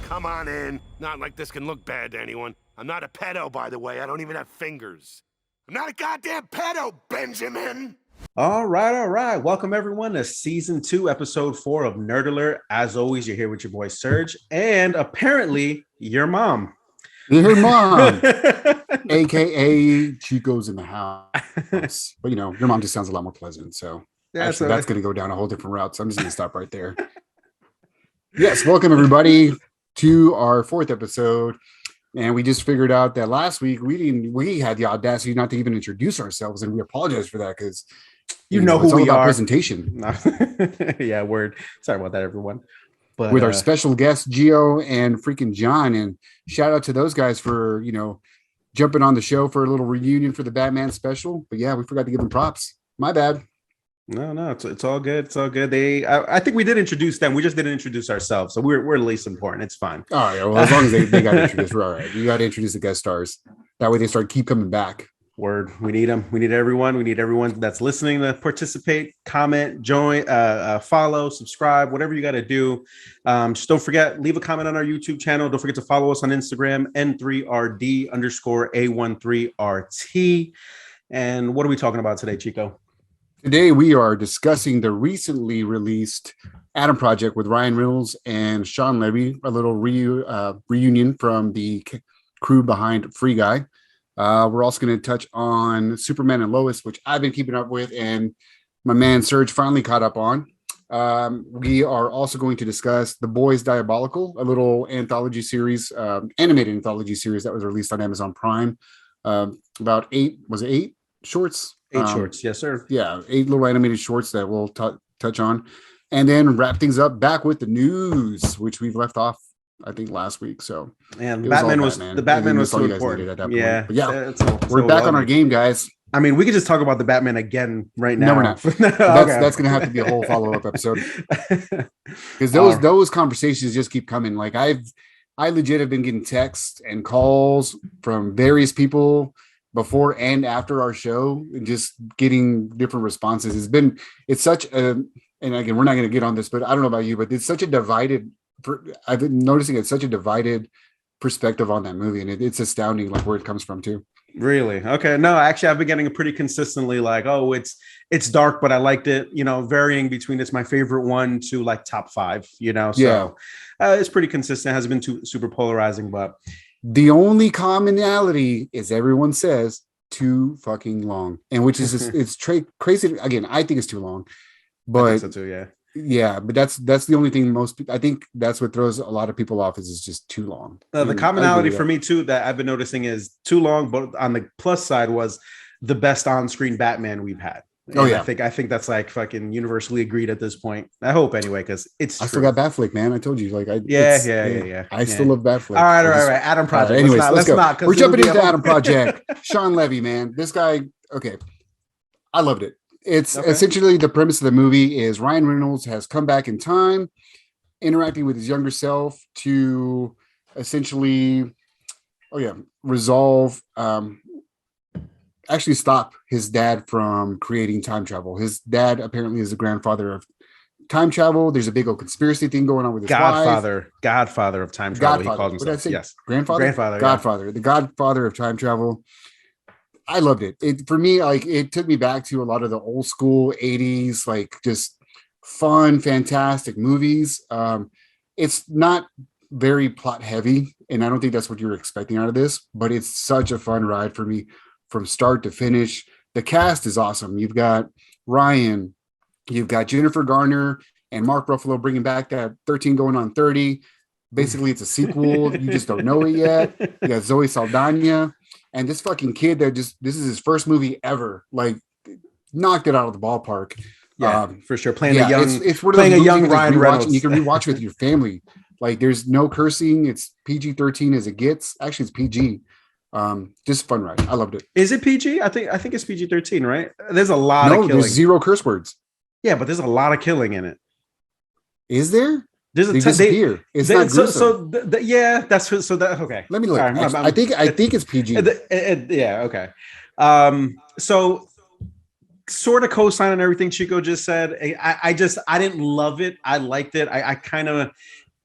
come on in. Not like this can look bad to anyone. I'm not a pedo, by the way. I don't even have fingers. I'm not a goddamn pedo, Benjamin! All right. Welcome, everyone, to Season 2, Episode 4 of Nerd Alert. As always, you're here with your boy, Serg, and apparently, your mom. Your mom, a.k.a. Chico's in the house. But, you know, your mom just sounds a lot more pleasant. So, that's going to go down a whole different route. So, I'm just going to stop right there. Yes, welcome, everybody, to our 4th episode. And we just figured out that last week we had the audacity not to even introduce ourselves, and we apologize for that because you know who we are. Presentation. Yeah, word. Sorry about that, everyone. But with our special guests, Gio and freaking John, and shout out to those guys for jumping on the show for a little reunion for the Batman special. But yeah, we forgot to give them props. My bad. No, it's all good. It's all good. I think we did introduce them. We just didn't introduce ourselves, so we're the least important. It's fine. Oh yeah, well, as long as they got introduced, we're all right. You got to introduce the guest stars. That way, they keep coming back. Word. We need them. We need everyone. We need everyone that's listening to participate, comment, join, follow, subscribe, whatever you got to do. Just don't forget, leave a comment on our YouTube channel. Don't forget to follow us on Instagram, N3RD_A13RT. And what are we talking about today, Chico? Today, we are discussing the recently released Adam Project with Ryan Reynolds and Sean Levy, a little reunion from the crew behind Free Guy. We're also going to touch on Superman and Lois, which I've been keeping up with, and my man Serge finally caught up on. We are also going to discuss The Boys Diabolical, a little anthology series, animated anthology series that was released on Amazon Prime. About 8 shorts? 8 shorts, yes, sir. Yeah, 8 little animated shorts that we'll touch on. And then wrap things up back with the news, which we've left off, I think, last week. So, and the Batman was too important. At that point. But yeah, we're back on our game, guys. I mean, we could just talk about the Batman again right now. No, we're not. That's going to have to be a whole follow-up episode, because those conversations just keep coming. Like I legit have been getting texts and calls from various people before and after our show, and just getting different responses. It's such a, and again, we're not going to get on this, but I don't know about you, but it's such a divided. I've been noticing it's such a divided perspective on that movie, and it's astounding, like where it comes from too. Really? Okay. No, actually, I've been getting it pretty consistently. Like, oh, it's dark, but I liked it. Varying between it's my favorite one to like top 5. So yeah. It's pretty consistent. It hasn't been too super polarizing, but the only commonality is everyone says too fucking long, and which is just, it's crazy. Again, I think it's too long, but I think so too, yeah. Yeah, but that's the only thing I think that's what throws a lot of people off is it's just too long. The commonality for me too that I've been noticing is too long, but on the plus side was the best on-screen Batman we've had. Oh yeah, I think that's like fucking universally agreed at this point. I hope anyway, because it's. I still got Batfleck, man. I told you, like I. Yeah. I still love Batfleck. All right. Adam Project. Anyways, let's go. We're jumping into Adam Project. Sean Levy, man, this guy. Okay, I loved it. It's essentially the premise of the movie is Ryan Reynolds has come back in time, interacting with his younger self to essentially, resolve, actually stop his dad from creating time travel. His dad apparently is the grandfather of time travel. There's a big old conspiracy thing going on with his Godfather of time travel. He calls himself. What did I say? Yes, Godfather. The Godfather of time travel. I loved it. For me, like it took me back to a lot of the old school 80s, like just fun, fantastic movies. It's not very plot heavy, and I don't think that's what you were expecting out of this, but it's such a fun ride for me from start to finish. The cast is awesome. You've got Ryan, you've got Jennifer Garner and Mark Ruffalo bringing back that 13 going on 30. Basically, it's a sequel. You just don't know it yet. You got Zoe Saldana. And this fucking kid this is his first movie ever, like knocked it out of the ballpark. Yeah, for sure. Playing a young Ryan Reynolds. You can rewatch with your family. Like there's no cursing. It's PG-13 as it gets. Actually, it's PG. Just fun ride. I loved it. Is it PG? I think it's PG-13, right? There's a lot of killing. There's 0 curse words. Yeah, but there's a lot of killing in it. Is there? They disappear. It's not gruesome. Okay. Let me look. I think it's PG. Yeah. Okay. So sort of co-sign on everything Chico just said. I didn't love it. I liked it. I kind of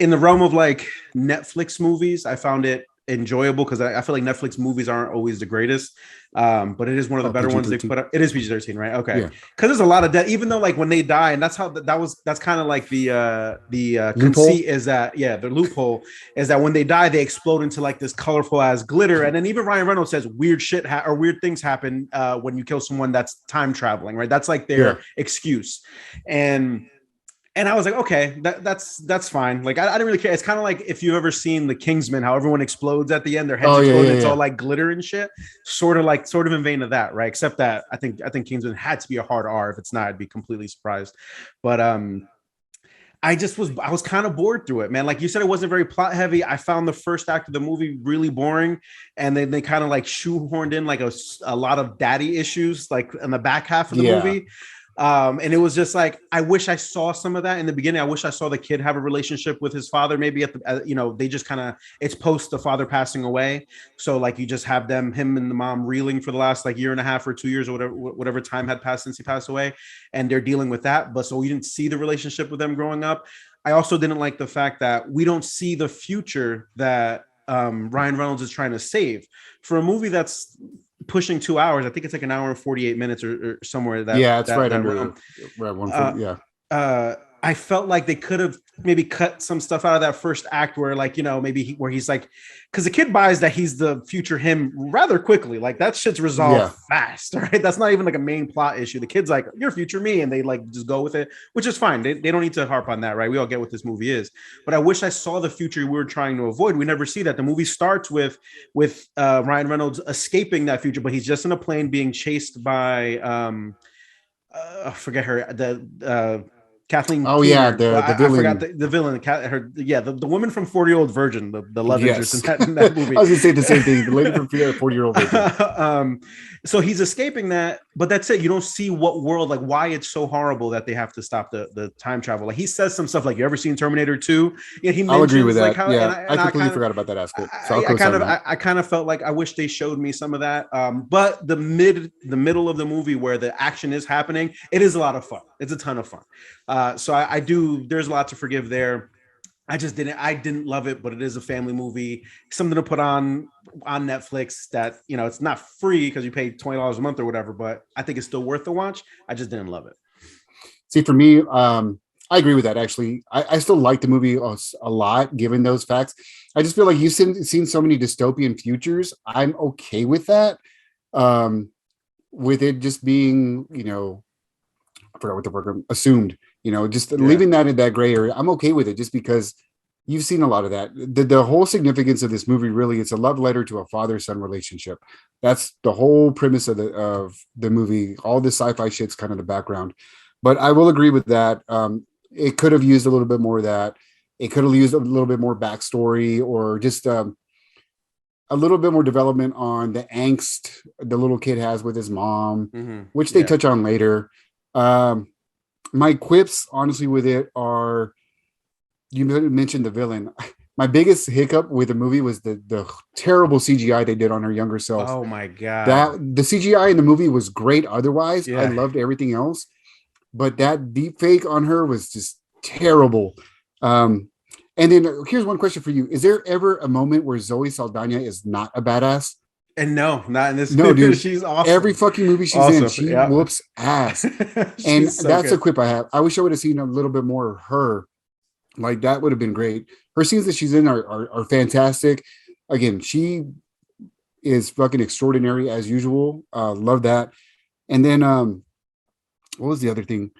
in the realm of like Netflix movies, I found it enjoyable because I feel like Netflix movies aren't always the greatest. But it is one of the better ones they PG-13. put up. It is PG-13, right? Okay. Yeah. Because there's a lot of death, even though like when they die, and that's how that's kind of like the Loophole? conceit is that the loophole is that when they die, they explode into like this colorful as glitter. And then even Ryan Reynolds says weird shit or weird things happen when you kill someone that's time traveling, right? That's like their excuse. And I was like, okay, that's fine. Like, I didn't really care. It's kind of like if you've ever seen The Kingsman, how everyone explodes at the end, their heads explode, and it's all like glitter and shit. Sort of in vein of that, right? Except that I think Kingsman had to be a hard R. If it's not, I'd be completely surprised. But I was kind of bored through it, man. Like you said, it wasn't very plot heavy. I found the first act of the movie really boring, and then they kind of like shoehorned in like a lot of daddy issues, like in the back half of the movie. And it was just like, I wish I saw some of that in the beginning. I wish I saw the kid have a relationship with his father. Maybe they just kind of, it's post the father passing away. So like you just have him and the mom reeling for the last like year and a half or 2 years or whatever time had passed since he passed away. And they're dealing with that. But so we didn't see the relationship with them growing up. I also didn't like the fact that we don't see the future that Ryan Reynolds is trying to save for a movie that's pushing 2 hours. I think it's like an hour and 48 minutes or somewhere. It's right under right one. I felt like they could have maybe cut some stuff out of that first act where like, maybe where he's like, because the kid buys that he's the future him rather quickly. Like that shit's resolved fast. Right. That's not even like a main plot issue. The kid's like, you're future me. And they like just go with it, which is fine. They don't need to harp on that. Right. We all get what this movie is, but I wish I saw the future we were trying to avoid. We never see that. The movie starts with Ryan Reynolds escaping that future, but he's just in a plane being chased by, I forget her, Kathleen. Oh Keener. the villain. I forgot the villain. The woman from 40-Year-Old Virgin, the love interest in that movie. I was gonna say the same thing. The lady from 40-Year-Old Virgin. So he's escaping that, but that's it. You don't see what world, like why it's so horrible that they have to stop the time travel. Like he says some stuff like, "You ever seen Terminator 2?" Yeah, I'll agree with that. Like how, I completely forgot about that aspect. So I kind of felt like I wish they showed me some of that. But the middle of the movie where the action is happening, it is a lot of fun. It's a ton of fun. So I do. There's a lot to forgive there. I didn't love it, but it is a family movie, something to put on Netflix that, it's not free because you pay $20 a month or whatever, but I think it's still worth the watch. I just didn't love it. See, for me, I agree with that. Actually, I still like the movie a lot, given those facts. I just feel like you've seen so many dystopian futures. I'm okay with that. With it just being, I forgot what the word, assumed, leaving that in that gray area. I'm okay with it just because you've seen a lot of that. The whole significance of this movie, really, it's a love letter to a father-son relationship. That's the whole premise of the movie. All this sci-fi shit's kind of the background. But I will agree with that. It could have used a little bit more of that. It could have used a little bit more backstory or just a little bit more development on the angst the little kid has with his mom, which they touch on later. My quips, honestly, with it are, you mentioned the villain. My biggest hiccup with the movie was the terrible CGI they did on her younger self. Oh my God. The CGI in the movie was great. Otherwise, I loved everything else, but that deep fake on her was just terrible. And then here's one question for you. Is there ever a moment where Zoe Saldana is not a badass? And no, not in this. No, dude, she's awesome. Every fucking movie she's in, she whoops ass. And so that's a quip I have. I wish I would have seen a little bit more of her. Like that would have been great. Her scenes that she's in are fantastic. Again, she is fucking extraordinary as usual. Love that. And then what was the other thing?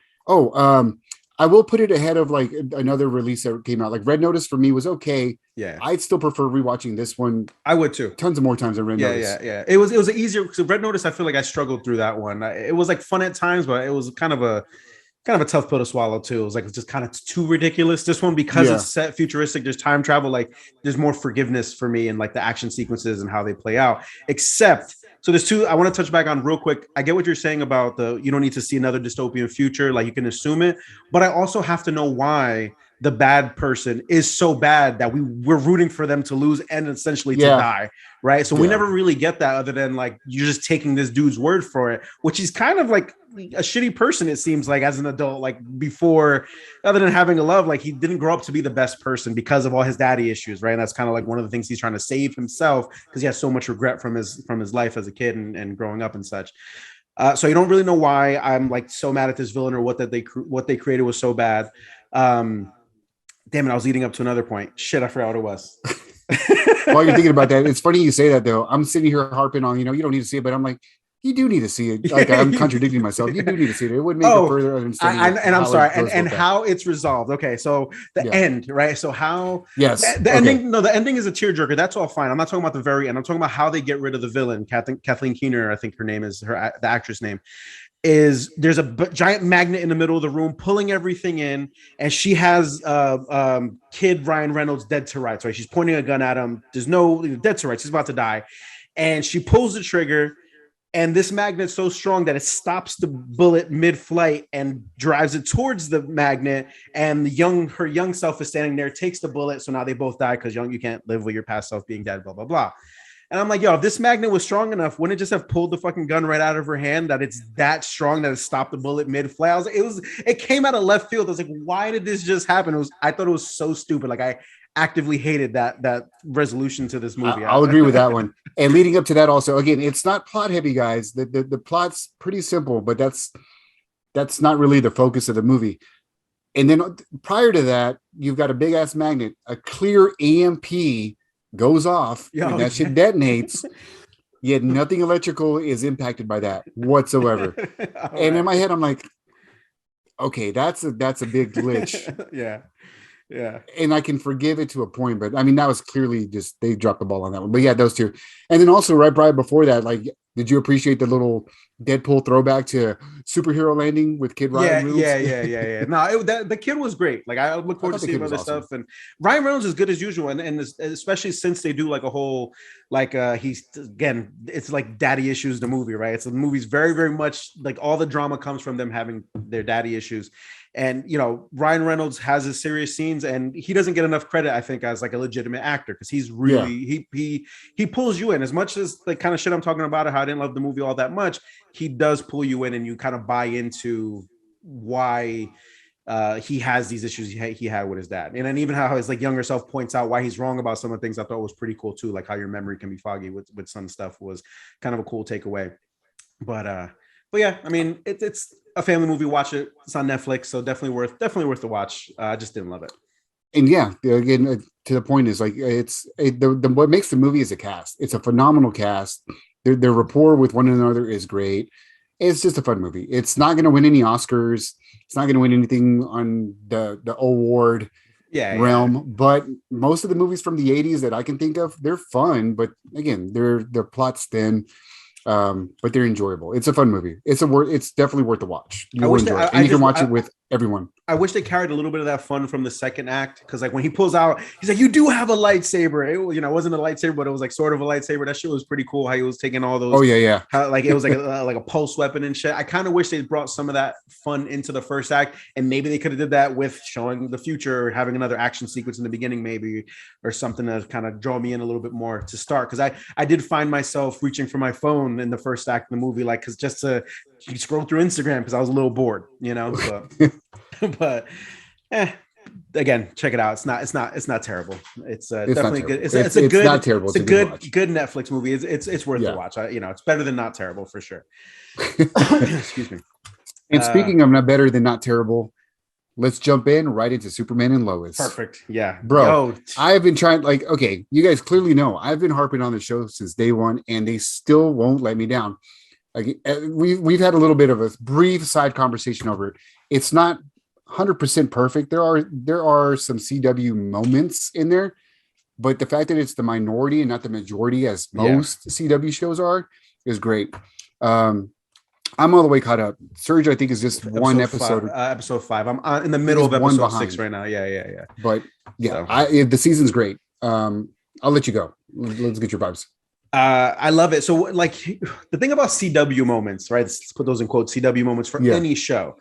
I will put it ahead of like another release that came out. Like Red Notice for me was okay. Yeah, I'd still prefer rewatching this one. I would too. Tons of more times than Red Notice. Yeah. It was an easier. So Red Notice, I feel like I struggled through that one. It was like fun at times, but it was kind of a tough pill to swallow too. It was like it's just kind of too ridiculous. This one, because it's set futuristic, there's time travel. Like there's more forgiveness for me in like the action sequences and how they play out. Except. So there's two I want to touch back on real quick. I get what you're saying about you don't need to see another dystopian future, like you can assume it, but I also have to know why the bad person is so bad that we're rooting for them to lose and essentially to die, right? So we never really get that, other than like you're just taking this dude's word for it, which is kind of like a shitty person, it seems like, as an adult. Like before, other than having a love, like he didn't grow up to be the best person because of all his daddy issues, right? And that's kind of like one of the things he's trying to save himself, because he has so much regret from his life as a kid and growing up and such. So you don't really know why I'm like so mad at this villain, or what they created was so bad. Damn it, I was leading up to another point. Shit, I forgot what it was. While you're thinking about that, it's funny you say that though. I'm sitting here harping on, you don't need to see it, but I'm like, you do need to see it. Like I'm contradicting myself. You do need to see it. It would make it further understanding. And I'm sorry, and how it's resolved. Okay, so the end, right? So how? Yes, the ending. No, the ending is a tearjerker. That's all fine. I'm not talking about the very end. I'm talking about how they get rid of the villain, Kathleen Keener. I think her name is the actress name. There's a giant magnet in the middle of the room pulling everything in, and she has kid Ryan Reynolds dead to rights. Right, she's pointing a gun at him. There's no dead to rights. He's about to die, and she pulls the trigger. And this magnet's so strong that it stops the bullet mid-flight and drives it towards the magnet. And her young self is standing there, takes the bullet. So now they both die, because you can't live with your past self being dead, blah, blah, blah. And I'm like, yo, if this magnet was strong enough, wouldn't it just have pulled the fucking gun right out of her hand, that it's that strong that it stopped the bullet mid-flight? It came out of left field. I was like, why did this just happen? I thought it was so stupid. Like, I actively hated that resolution to this movie. I'll agree with that one. And leading up to that, also, again, it's not plot heavy, guys. The plot's pretty simple, but that's not really the focus of the movie. And then prior to that, you've got a big ass magnet, a clear EMP goes off, and that shit detonates. Yet nothing electrical is impacted by that whatsoever. And in my head, I'm like, okay, that's a big glitch. Yeah. And I can forgive it to a point, but I mean, that was clearly just, they dropped the ball on that one. But yeah, those two. And then also right before that, like, did you appreciate the little Deadpool throwback to Superhero Landing with Kid Ryan Reynolds? Yeah. No, the kid was great. Like, I look forward to seeing other stuff. And Ryan Reynolds is good as usual. And especially since they do like a whole, like, it's like daddy issues, the movie, right? It's the movie's very, very much like all the drama comes from them having their daddy issues. And, Ryan Reynolds has his serious scenes, and he doesn't get enough credit, I think, as like a legitimate actor, because he's really, he pulls you in. As much as the kind of shit I'm talking about, how I didn't love the movie all that much, he does pull you in, and you kind of buy into why he has these issues he had with his dad. And then even how his like younger self points out why he's wrong about some of the things, I thought was pretty cool too. Like how your memory can be foggy with some stuff was kind of a cool takeaway. But yeah, I mean, it's a family movie. Watch it. It's on Netflix, so definitely worth the watch. I just didn't love it. And yeah, again, to the point is like what makes the movie is a cast. It's a phenomenal cast. Their rapport with one another is great. It's just a fun movie. It's not going to win any Oscars. It's not going to win anything on the award realm. But most of the movies from the 80s that I can think of, they're fun. But again, their plot's thin. But they're enjoyable. It's a fun movie. It's definitely worth the watch. You'll enjoy it. And you can watch it with everyone. I wish they carried a little bit of that fun from the second act, because like when he pulls out, he's like, "You do have a lightsaber." It wasn't a lightsaber, but it was like sort of a lightsaber. That shit was pretty cool. How he was taking all those. Oh yeah. How like it was like a pulse weapon and shit. I kind of wish they brought some of that fun into the first act, and maybe they could have did that with showing the future, or having another action sequence in the beginning, maybe, or something to kind of draw me in a little bit more to start. Because I did find myself reaching for my phone in the first act of the movie, like because just to scroll through Instagram because I was a little bored, So. But again, check it out. It's not terrible. It's definitely good. It's good. Not terrible. It's a good Netflix movie. It's worth the watch. It's better than not terrible for sure. Excuse me. And speaking of not better than not terrible, let's jump in right into Superman and Lois. Perfect. Yeah, bro. I've been trying. Okay, you guys clearly know I've been harping on the show since day one, and they still won't let me down. Like we've had a little bit of a brief side conversation over it. It's not 100% perfect. There are some CW moments in there, but the fact that it's the minority and not the majority, as most CW shows are, is great. I'm all the way caught up. Serge, I think, is just one episode. Episode 5. I'm in the middle of episode 6 right now. Yeah. But yeah, the season's great. I'll let you go. Let's get your vibes. I love it. So, like, the thing about CW moments, right? Let's put those in quotes. CW moments for any show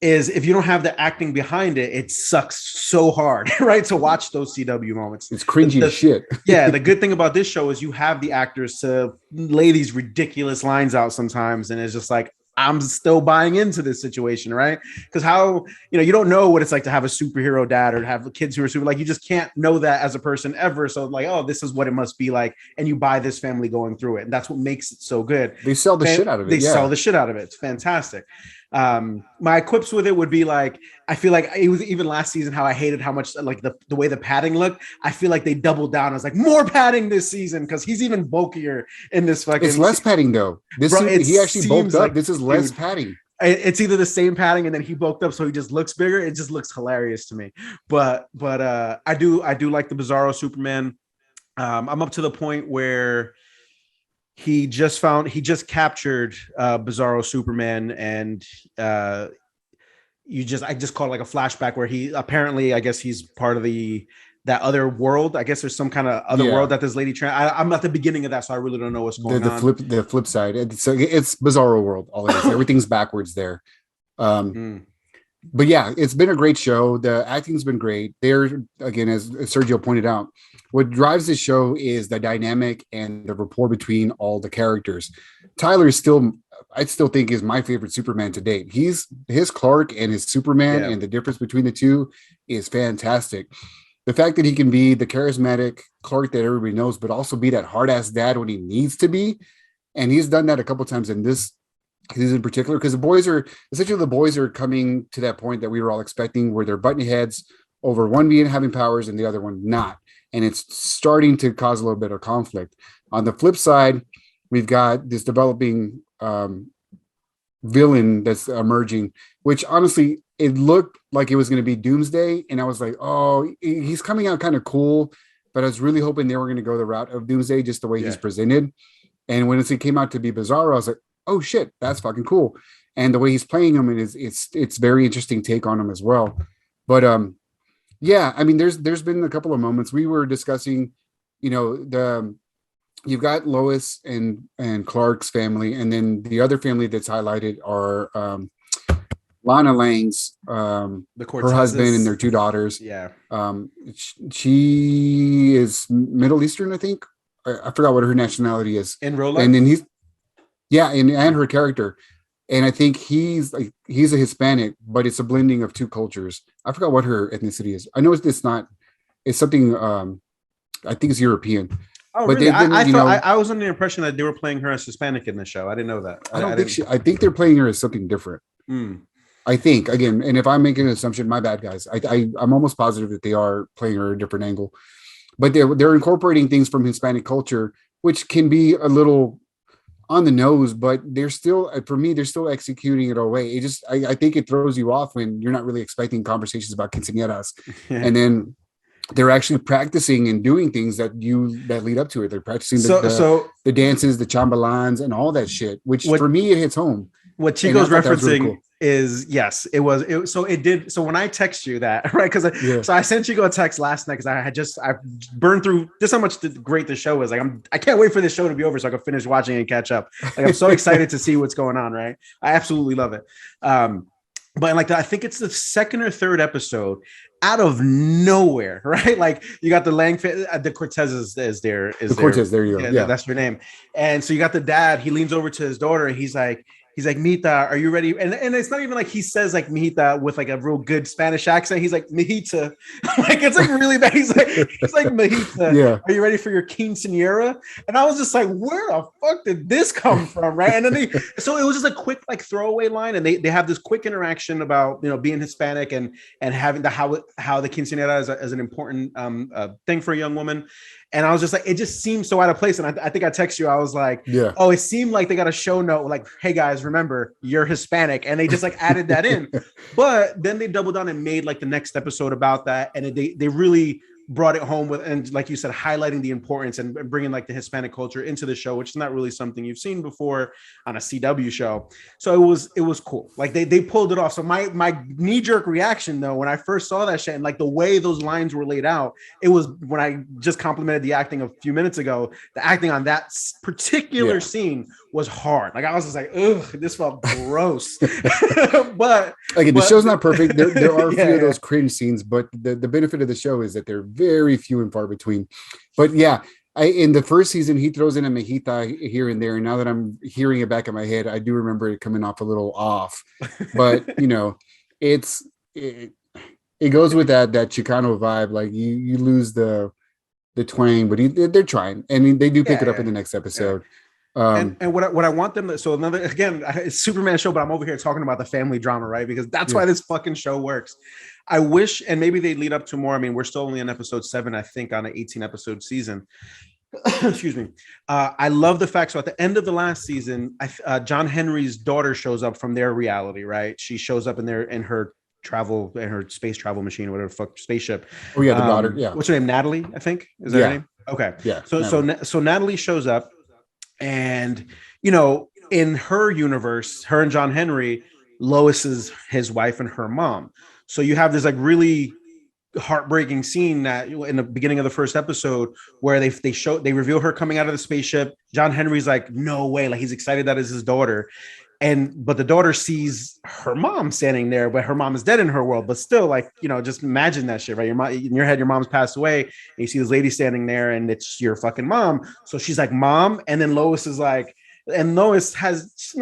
is if you don't have the acting behind it, it sucks so hard, right? To watch those CW moments. It's cringy as shit. Yeah, the good thing about this show is you have the actors to lay these ridiculous lines out sometimes, and it's just like, I'm still buying into this situation, right? Because how, you don't know what it's like to have a superhero dad or have kids who are super, like, you just can't know that as a person ever. So like, oh, this is what it must be like, and you buy this family going through it, and that's what makes it so good. They sell the shit out of it. They sell the shit out of it. It's fantastic. My quips with it would be like, I feel like it was even last season how I hated how much like the way the padding looked. I feel like they doubled down. I was like, more padding this season because he's even bulkier in this fucking. It's less padding though. He actually bulked up. Like, this is less padding. It's either the same padding and then he bulked up so he just looks bigger. It just looks hilarious to me. But I do like the Bizarro Superman. I'm up to the point where he just captured Bizarro Superman, and I just call it like a flashback where he apparently, I guess he's part of that other world. I guess there's some kind of other world that this lady I'm at the beginning of that, so I really don't know what's going on. The flip side. It's Bizarro world. All it is. Everything's backwards there. But yeah, it's been a great show. The acting's been great. There again, as Sergio pointed out, what drives this show is the dynamic and the rapport between all the characters. Tyler is I still think is my favorite Superman to date. His Clark and his Superman, and the difference between the two is fantastic. The fact that he can be the charismatic Clark that everybody knows, but also be that hard ass dad when he needs to be, and he's done that a couple times in this season in particular, because the boys are coming to that point that we were all expecting, where they're butting heads over one being having powers and the other one not, and it's starting to cause a little bit of conflict. On the flip side, we've got this developing villain that's emerging, which honestly it looked like it was going to be Doomsday, and I was like, oh, he's coming out kind of cool, but I was really hoping they were going to go the route of Doomsday, just the way he's presented. And when it came out to be Bizarro, I was like, oh shit, that's fucking cool. And the way he's playing him, it's very interesting take on him as well. But yeah, I mean, there's been a couple of moments we were discussing, you've got Lois and Clark's family, and then the other family that's highlighted are Lana Lang's her husband and their two daughters. Yeah. She is Middle Eastern, I think. I forgot what her nationality is. In real life? And then and her character. And I think he's a Hispanic, but it's a blending of two cultures. I forgot what her ethnicity is. I know it's something I think it's European. Oh, but really? I was under the impression that they were playing her as Hispanic in the show. I didn't know that. I think they're playing her as something different. I think, again, and if I'm making an assumption, my bad, guys. I'm almost positive that they are playing her a different angle, but they're incorporating things from Hispanic culture, which can be a little on the nose, but they're still executing it away. It just, I think it throws you off when you're not really expecting conversations about quinceañeras, and then they're actually practicing and doing things that lead up to it. They're practicing the dances, the chambalans, and all that shit. Which for me, it hits home. What Chico's referencing really cool. is yes, it was. So it did. So when I text you that, right? Because so I sent Chico a text last night because I burned through just how much great the show is. Like I can't wait for this show to be over so I can finish watching and catch up. Like I'm so excited to see what's going on. Right? I absolutely love it. But like I think it's the second or third episode. Out of nowhere, right? Like you got the the Cortez is there. Cortez, there you go. Yeah, that's your name. And so you got the dad. He leans over to his daughter. And he's like, Mita, are you ready? And it's not even like he says like Mita with like a real good Spanish accent. He's like Mijita. Like it's like really bad. He's like Mijita. Yeah. Are you ready for your quinceañera? And I was just like, where the fuck did this come from? Right. And then so it was just a quick like throwaway line, and they have this quick interaction about being Hispanic and having how the quinceañera is an important thing for a young woman. And I was just like, it just seems so out of place. And I think I texted you. I was like, oh, it seemed like they got a show note like, hey guys, remember you're Hispanic. And they just like added that in. But then they doubled down and made like the next episode about that. And they really brought it home with, and like you said, highlighting the importance and bringing like the Hispanic culture into the show, which is not really something you've seen before on a CW show. So it was cool. Like they pulled it off. So my knee-jerk reaction though, when I first saw that shit and like the way those lines were laid out, it was when I just complimented the acting a few minutes ago, the acting on that particular scene was hard. Like I was just like, ugh, this felt gross. but Again, the show's not perfect. There are a few yeah, of those cringe scenes, but the benefit of the show is that they're very few and far between. But yeah, in the first season, he throws in a mojito here and there. And now that I'm hearing it back in my head, I do remember it coming off a little off. But it's it goes with that Chicano vibe. Like you lose the twang, but they're trying, and they do pick it up in the next episode. And what I want them to, so another, again, it's Superman show, but I'm over here talking about the family drama, right? Because that's why this fucking show works. I wish, and maybe they lead up to more. I mean, we're still only in episode 7, I think, on an 18 episode season. Excuse me. I love the fact. So at the end of the last season, John Henry's daughter shows up from their reality, right? She shows up in her space travel machine or whatever the fuck, spaceship. Oh yeah, the daughter. Yeah. What's her name? Natalie, I think. Is that her name? Okay. Yeah. So Natalie shows up. And, in her universe, her and John Henry, Lois is his wife and her mom. So you have this like really heartbreaking scene that in the beginning of the first episode where they reveal her coming out of the spaceship. John Henry's like, no way. Like he's excited that is his daughter. But the daughter sees her mom standing there, but her mom is dead in her world. But still, like, just imagine that shit, right? In your head, your mom's passed away, and you see this lady standing there, and it's your fucking mom. So she's like, "Mom," and then Lois is like, and Lois has, she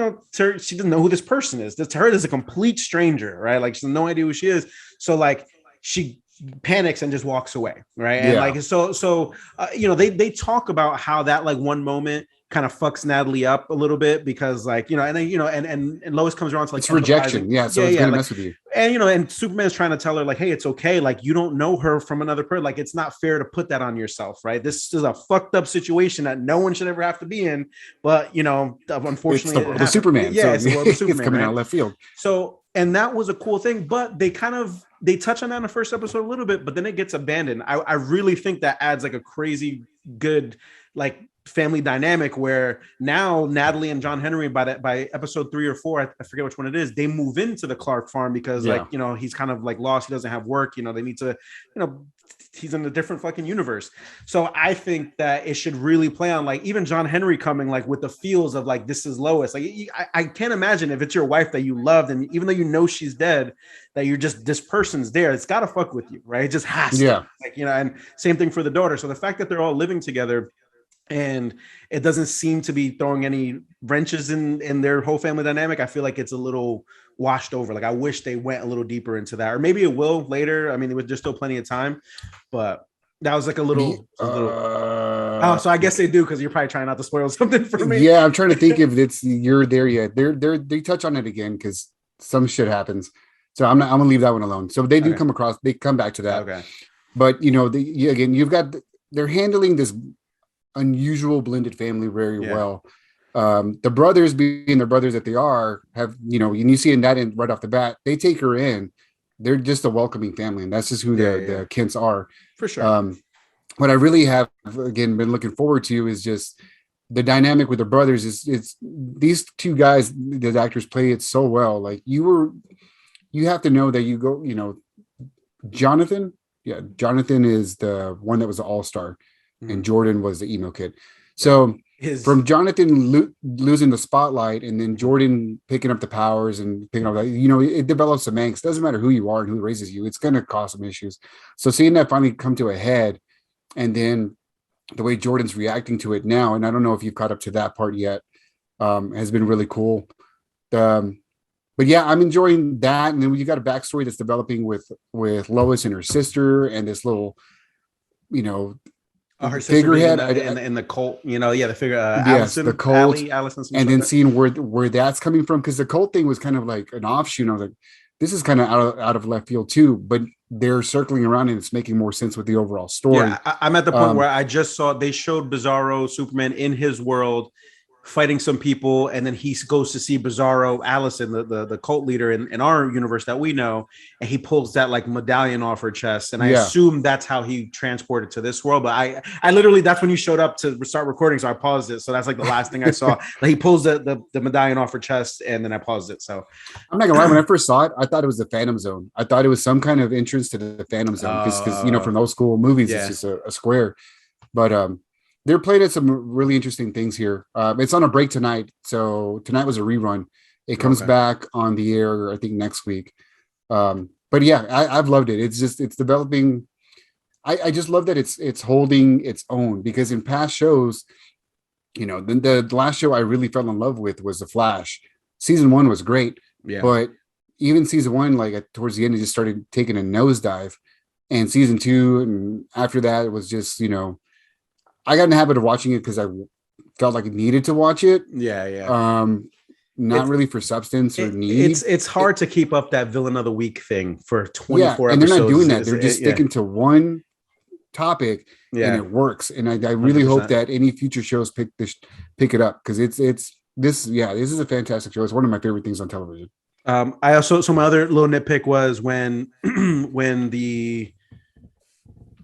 doesn't know who this person is. To her, is a complete stranger, right? Like she has no idea who she is. So like she panics and just walks away, right? And like so they talk about how that like one moment kind of fucks Natalie up a little bit because like, and then, and Lois comes around to like, it's rejection. Yeah. So it's going to mess with you. And, and Superman's trying to tell her like, hey, it's okay. Like you don't know her from another person. Like, it's not fair to put that on yourself. Right. This is a fucked up situation that no one should ever have to be in. But, unfortunately, it's the Superman. Yeah. It's the world of Superman. It's coming out left field. So, and that was a cool thing, but they touch on that in the first episode a little bit, but then it gets abandoned. I really think that adds like a crazy good, like, family dynamic where now Natalie and John Henry by episode 3 or 4, I forget which one it is, they move into the Clark farm because he's kind of like lost, he doesn't have work, they need to, he's in a different fucking universe. So I think that it should really play on like even John Henry coming like with the feels of like, this is Lois. Like I can't imagine if it's your wife that you loved, and even though she's dead, that you're just, this person's there, it's got to fuck with you, right? It just has to. Like, and same thing for the daughter. So the fact that they're all living together and it doesn't seem to be throwing any wrenches in their whole family dynamic, I feel like it's a little washed over. Like I wish they went a little deeper into that, or maybe it will later. I mean, there's still plenty of time, but that was like a little. Oh, so I guess they do, because you're probably trying not to spoil something for me. Yeah, I'm trying to think if you're there yet. They touch on it again because some shit happens. So I'm gonna leave that one alone. So they do they come back to that. Okay, but they're handling this unusual blended family very well. The brothers, being the brothers that they are, have you see in that end right off the bat, they take her in. They're just a welcoming family, and that's just who the Kents are for sure. What I really have again been looking forward to is just the dynamic with the brothers. It's these two guys, the actors play it so well. Like you have to know that Jonathan is the one that was the all-star. And Jordan was the emo kid. So from Jonathan losing the spotlight, and then Jordan picking up the powers and picking up that, it develops some angst. Doesn't matter who you are and who raises you, it's going to cause some issues. So seeing that finally come to a head, and then the way Jordan's reacting to it now, and I don't know if you've caught up to that part yet, has been really cool. But yeah, I'm enjoying that. And then you got a backstory that's developing with Lois and her sister, and this little, her figurehead in the cult, the figure, Allison, the cult, Allison, and then seeing where that's coming from, because the cult thing was kind of like an offshoot. I was like, this is kind of out of left field too, but they're circling around and it's making more sense with the overall story. Yeah, I'm at the point where I just saw they showed Bizarro Superman in his world fighting some people, and then he goes to see Bizarro, Allison, the cult leader in our universe that we know, and he pulls that like medallion off her chest, and I assume that's how he transported to this world. But I literally, that's when you showed up to start recording, so I paused it. So that's like the last thing I saw. Like he pulls the medallion off her chest, and then I paused it. So I'm not gonna lie, when I first saw it, I thought it was the Phantom Zone. I thought it was some kind of entrance to the Phantom Zone, because from those school movies, it's just a square. But they're playing at some really interesting things here. It's on a break tonight, so tonight was a rerun. It comes back on the air, I think, next week. But yeah, I've loved it. It's developing. I just love that it's holding its own, because in past shows, the last show I really fell in love with was The Flash. Season 1 was great, but even season 1, like towards the end, it just started taking a nosedive. And season 2 and after that, it was just, I got in the habit of watching it because I felt like I needed to watch it. Not really for substance or need. It's hard to keep up that villain of the week thing for 24 and episodes. They're not doing that. They're just sticking to one topic, and it works. And I really 100%. Hope that any future shows pick it up, because this is a fantastic show. It's one of my favorite things on television. I also, so my other little nitpick was when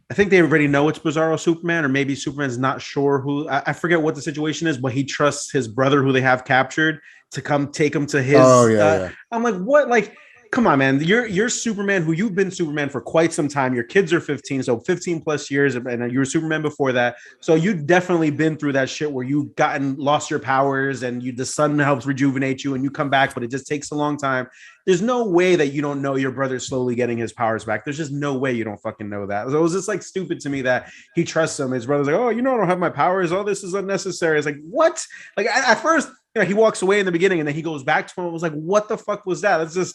I think they already know it's Bizarro Superman, or maybe Superman's not sure who. I forget what the situation is, but he trusts his brother, who they have captured, to come take him to his. I'm like, what? Like, come on, man. You're Superman, who you've been Superman for quite some time. Your kids are 15, so 15 plus years, and you were Superman before that. So you've definitely been through that shit where you've lost your powers, and the sun helps rejuvenate you, and you come back, but it just takes a long time. There's no way that you don't know your brother's slowly getting his powers back. There's just no way you don't fucking know that. So it was just like stupid to me that he trusts him. His brother's like, oh, I don't have my powers. Oh, this is unnecessary. It's like, what? Like at first, he walks away in the beginning, and then he goes back to him. I was like, what the fuck was that? It's just,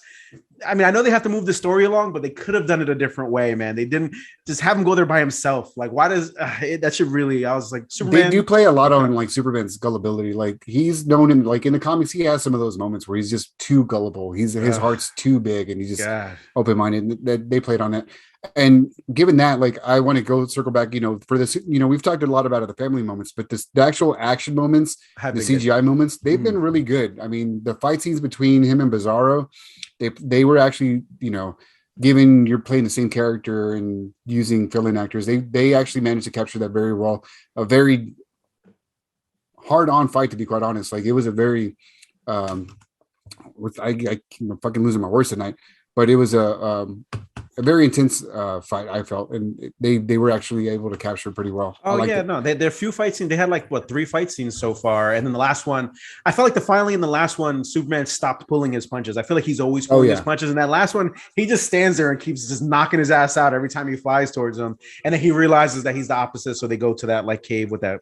I mean, I know they have to move the story along, but they could have done it a different way, man. They didn't just have him go there by himself. Like, why does that should really, I was like, Superman. They do play a lot on like Superman's gullibility. Like, he's known him, like in the comics, he has some of those moments where he's just too gullible. His heart's too big, and he's just open-minded. They played on it. And given that, like, I want to circle back, for this, we've talked a lot about the family moments, but the actual action moments, the CGI moments, they've been really good. I mean, the fight scenes between him and Bizarro, they were actually, given you're playing the same character and using fill-in actors, they actually managed to capture that very well. A very hard-on fight, to be quite honest. Like, it was a very, I fucking losing my words tonight, but it was a very intense fight, I felt, and they were actually able to capture pretty well. There are few fight scenes. They had like 3 fight scenes so far, and then the last one, I felt like finally in the last one, Superman stopped pulling his punches. I feel like he's always pulling his punches, and that last one, he just stands there and keeps just knocking his ass out every time he flies towards him, and then he realizes that he's the opposite, so they go to that like cave with that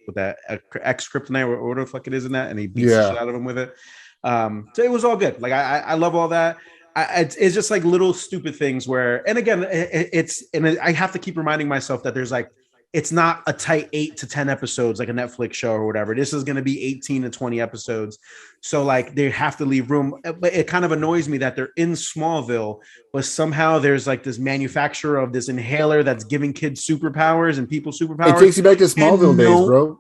X kryptonite or whatever the fuck it is in that, and he beats the shit out of him with it. So it was all good. Like I love all that. It's just like little stupid things where, and again, I have to keep reminding myself that there's like, it's not a tight 8 to 10 episodes like a Netflix show or whatever. This is going to be 18 to 20 episodes. So like they have to leave room. But it kind of annoys me that they're in Smallville, but somehow there's like this manufacturer of this inhaler that's giving kids superpowers and people superpowers. It takes you back to Smallville days, bro.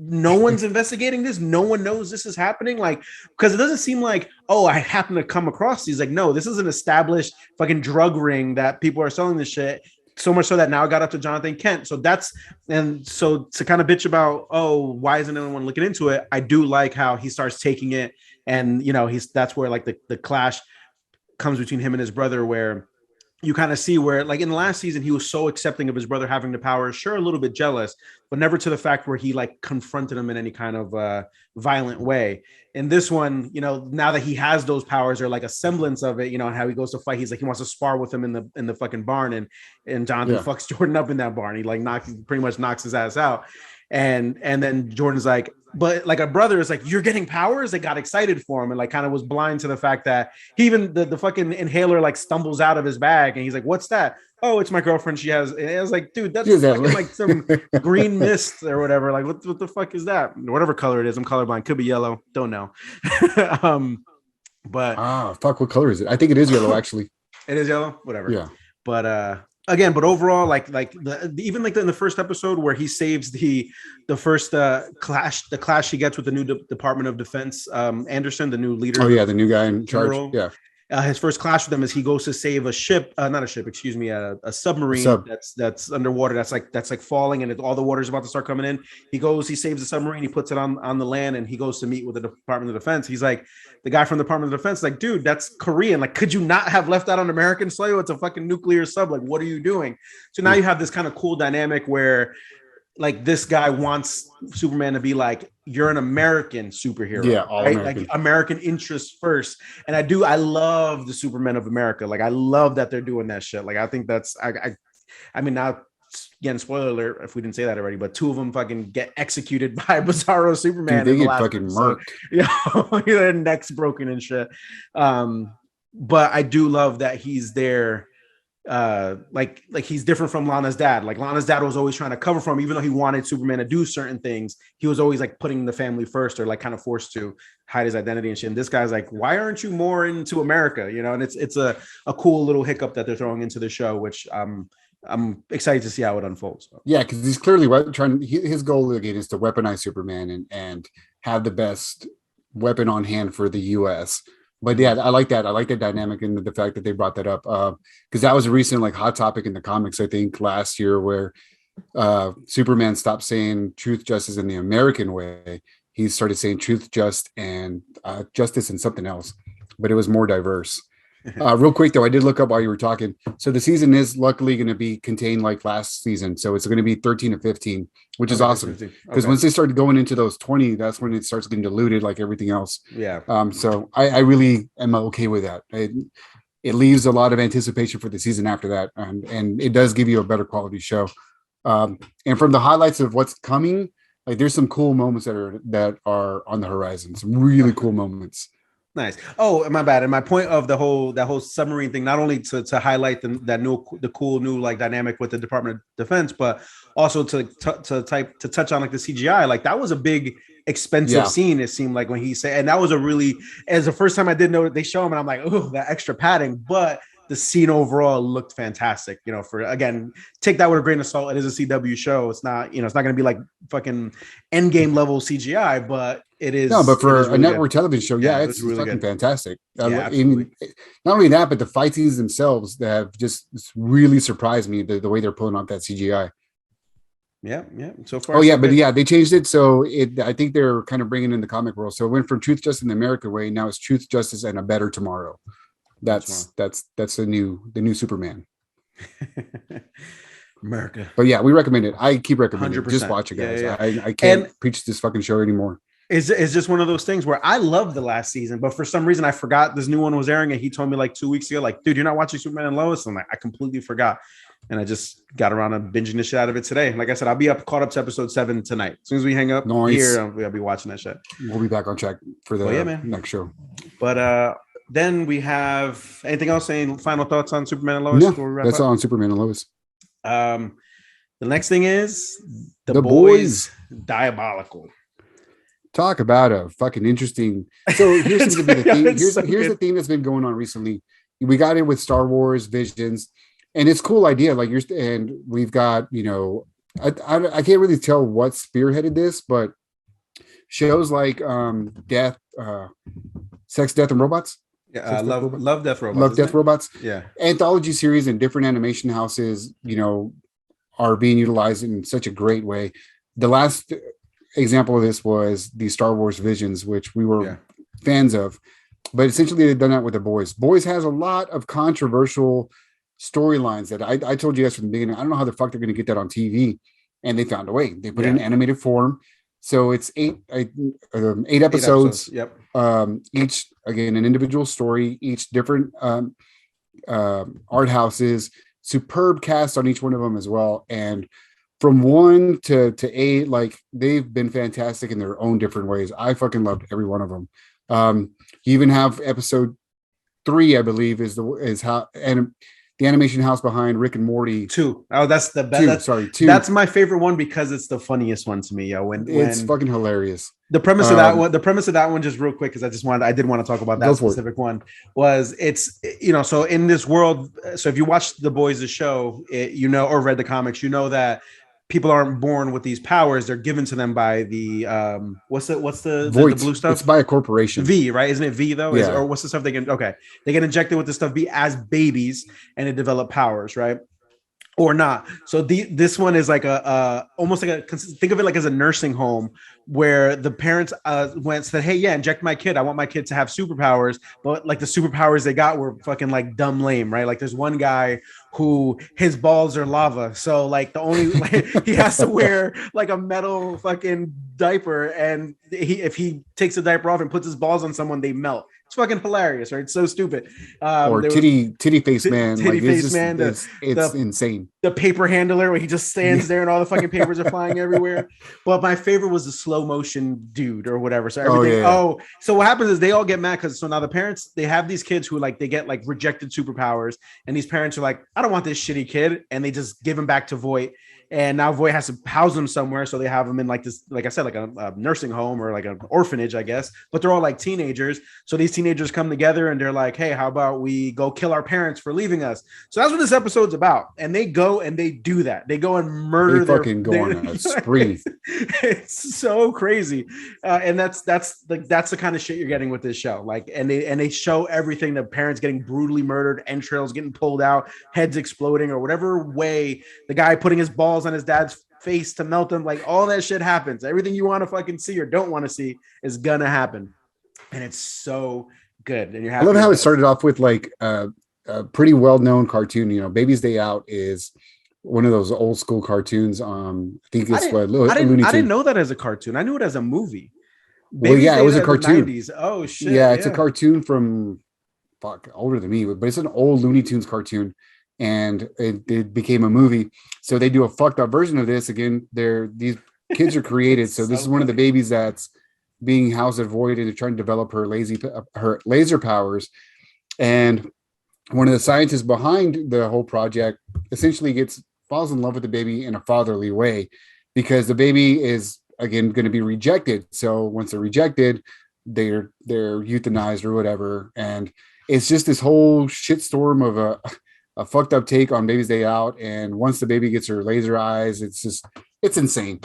No one's investigating this. No one knows this is happening. Like, because it doesn't seem like, oh, I happen to come across these. Like, no, this is an established fucking drug ring that people are selling this shit. So much so that now it got up to Jonathan Kent. So to kind of bitch about, oh, why isn't anyone looking into it? I do like how he starts taking it, and that's where like the clash comes between him and his brother, where you kind of see where, like in the last season, he was so accepting of his brother having the power, sure, a little bit jealous, but never to the fact where he like confronted him in any kind of violent way. In this one, now that he has those powers, or like a semblance of it, and how he goes to fight, he's like, he wants to spar with him in the fucking barn, and Jonathan fucks Jordan up in that barn. He like pretty much knocks his ass out. And then Jordan's like, but like a brother is like, you're getting powers. They got excited for him and like kind of was blind to the fact that he even the fucking inhaler like stumbles out of his bag, and he's like, what's that? Oh, it's my girlfriend. She has. And I was like, dude, that's fucking like some green mist or whatever. Like, what the fuck is that? Whatever color it is, I'm colorblind. Could be yellow. Don't know. But fuck, what color is it? I think it is yellow, actually. It is yellow. Whatever. Yeah. But again, but overall, like even like in the first episode where he saves the first clash he gets with the new Department of Defense, Anderson, the new leader. Oh yeah, the new guy in charge. General. Yeah. his first clash with them is he goes to save a ship, not a ship, excuse me, a submarine that's underwater. That's like falling, and all the water's about to start coming in. He saves the submarine, he puts it on the land, and he goes to meet with the Department of Defense. He's like, the guy from the Department of Defense, like, dude, that's Korean. Like, could you not have left that on American soil? It's a fucking nuclear sub. Like, what are you doing? So now you have this kind of cool dynamic where, like, this guy wants Superman to be like, you're an American superhero, right? American. Like, American interests first. And I love the Supermen of America. Like, I love that they're doing that shit. Like, I think that's, I mean, now, again, spoiler alert if we didn't say that already, but 2 of them fucking get executed by Bizarro Superman. Dude, they get fucking murked. Yeah, their necks broken and shit. But I do love that he's there. Like he's different from Lana's dad. Like, Lana's dad was always trying to cover for him, even though he wanted Superman to do certain things. He was always like putting the family first, or like kind of forced to hide his identity and shit. And this guy's like, why aren't you more into America? You know, and it's a cool little hiccup that they're throwing into the show, which I'm excited to see how it unfolds. Yeah, because he's clearly trying. His goal again is to weaponize Superman and have the best weapon on hand for the U.S. But yeah, I like that. I like that dynamic and the fact that they brought that up, because that was a recent like hot topic in the comics, I think, last year, where Superman stopped saying truth, justice, in the American way. He started saying truth, justice, and something else, but it was more diverse. Real quick though, I did look up while you were talking. So the season is luckily going to be contained like last season. So it's going to be 13 to 15, which is awesome. Because once they started going into those 20, that's when it starts getting diluted like everything else. Yeah. So I really am okay with that. It leaves a lot of anticipation for the season after that. And it does give you a better quality show. And from the highlights of what's coming, like there's some cool moments that are on the horizon. Some really cool moments. Nice. Oh, my bad. And my point of that whole submarine thing, not only to highlight the cool new like dynamic with the Department of Defense, but also to touch on like the CGI. Like, that was a big expensive scene. It seemed like when he said, and that was as the first time I did know they show him, and I'm like, oh, that extra padding, but the scene overall looked fantastic. You know, for again, take that with a grain of salt. It is a CW show. It's not, it's not going to be like fucking Endgame level CGI, but it is. No, but for really a network television show, it's really fucking fantastic. Yeah, not only that, but the fight scenes themselves that have just really surprised me, the way they're pulling off that CGI. Yeah. So far. They changed it. So I think they're kind of bringing in the comic world. So it went from truth, justice, in the American way. Now it's truth, justice, and a better tomorrow. That's the new Superman. America. But yeah, we recommend it. I keep recommending 100%. it. Just watch it, guys. Yeah. I can't preach this fucking show anymore. It's just one of those things where I love the last season, but for some reason I forgot this new one was airing, and he told me like 2 weeks ago, like, dude, you're not watching Superman and Lois. I'm like, I completely forgot. And I just got around to binging the shit out of it today. Like I said, I'll be caught up to episode 7 tonight. As soon as we hang up here, I'll be watching that shit. We'll be back on track for the next show. But then we have anything else? Any final thoughts on Superman and Lois? No, that's all on Superman and Lois. The next thing is the boys Diabolical. Talk about a fucking interesting. So here's the thing. Here's the thing that's been going on recently. We got in with Star Wars Visions, and it's a cool idea. Like and we've got, I can't really tell what spearheaded this, but shows like Death, Sex, Death, and Robots. Yeah, Love, Death, Robots. Love, Death, Robots. Yeah. Anthology series and different animation houses, are being utilized in such a great way. The last example of this was the Star Wars Visions, which we were fans of. But essentially, they've done that with the Boys. Boys has a lot of controversial storylines that I told you guys from the beginning. I don't know how the fuck they're going to get that on TV. And they found a way. They put it in animated form. So it's eight episodes. Yep. Each, again, an individual story, each different art houses, superb cast on each one of them as well. And from 1 to 8, like, they've been fantastic in their own different ways. I fucking loved every one of them. You even have episode 3, I believe, is how, and the animation house behind Rick and Morty. 2. Oh, that's the best. 2. That's my favorite one because it's the funniest one to me. When it's fucking hilarious. The premise of that one, just real quick, because I did want to talk about that specific one, was it's, so in this world, so if you watch The Boys, the show, or read the comics, that people aren't born with these powers; they're given to them by the what's the Voight. blue stuff? It's by a corporation. V, right? Isn't it V though? Yeah. Or what's the stuff they get? Okay, they get injected with the stuff V as babies, and they develop powers, right? Or not. So this one is like a almost like think of it like as a nursing home where the parents went said, hey, yeah, inject my kid. I want my kid to have superpowers, but like the superpowers they got were fucking like dumb lame, right? Like there's one guy who his balls are lava, so like the only he has to wear like a metal fucking diaper, and if he takes the diaper off and puts his balls on someone, they melt. It's fucking hilarious, right? It's so stupid. Or titty face man. Titty like face it's just, man. It's insane. The paper handler where he just stands there and all the fucking papers are flying everywhere. But my favorite was the slow motion dude or whatever. So everything. So what happens is they all get mad because so now the parents, they have these kids who like they get like rejected superpowers, and these parents are like, I don't want this shitty kid, and they just give him back to Voight. And now Voight has to house them somewhere, so they have them in like this, like I said, like a nursing home or like an orphanage, I guess. But they're all like teenagers, so these teenagers come together and they're like, "Hey, how about we go kill our parents for leaving us?" So that's what this episode's about. And they go and they do that. They go and murder. They fucking go on a spree. It's so crazy, and that's the kind of shit you're getting with this show. Like, and they show everything: the parents getting brutally murdered, entrails getting pulled out, heads exploding, or whatever way the guy putting his balls on his dad's face to melt him. Like all that shit happens. Everything you want to fucking see or don't want to see is gonna happen, and it's so good. And you're happy. I love how it started off with like a pretty well-known cartoon. You know, Baby's Day Out is one of those old school cartoons. I think it's Looney Tunes. I didn't know that as a cartoon. I knew it as a movie. Well, yeah, it was a cartoon. 90s. Oh shit. Yeah, it's a cartoon from older than me, but it's an old Looney Tunes cartoon, and it became a movie. So they do a fucked up version of this. Again, these kids are created. So this is one of the babies that's being housed at Voight, and they're trying to develop her laser powers. And one of the scientists behind the whole project essentially falls in love with the baby in a fatherly way, because the baby is again going to be rejected. So once they're rejected, they're euthanized or whatever. And it's just this whole shitstorm of a fucked up take on Baby's Day Out. And once the baby gets her laser eyes, it's insane.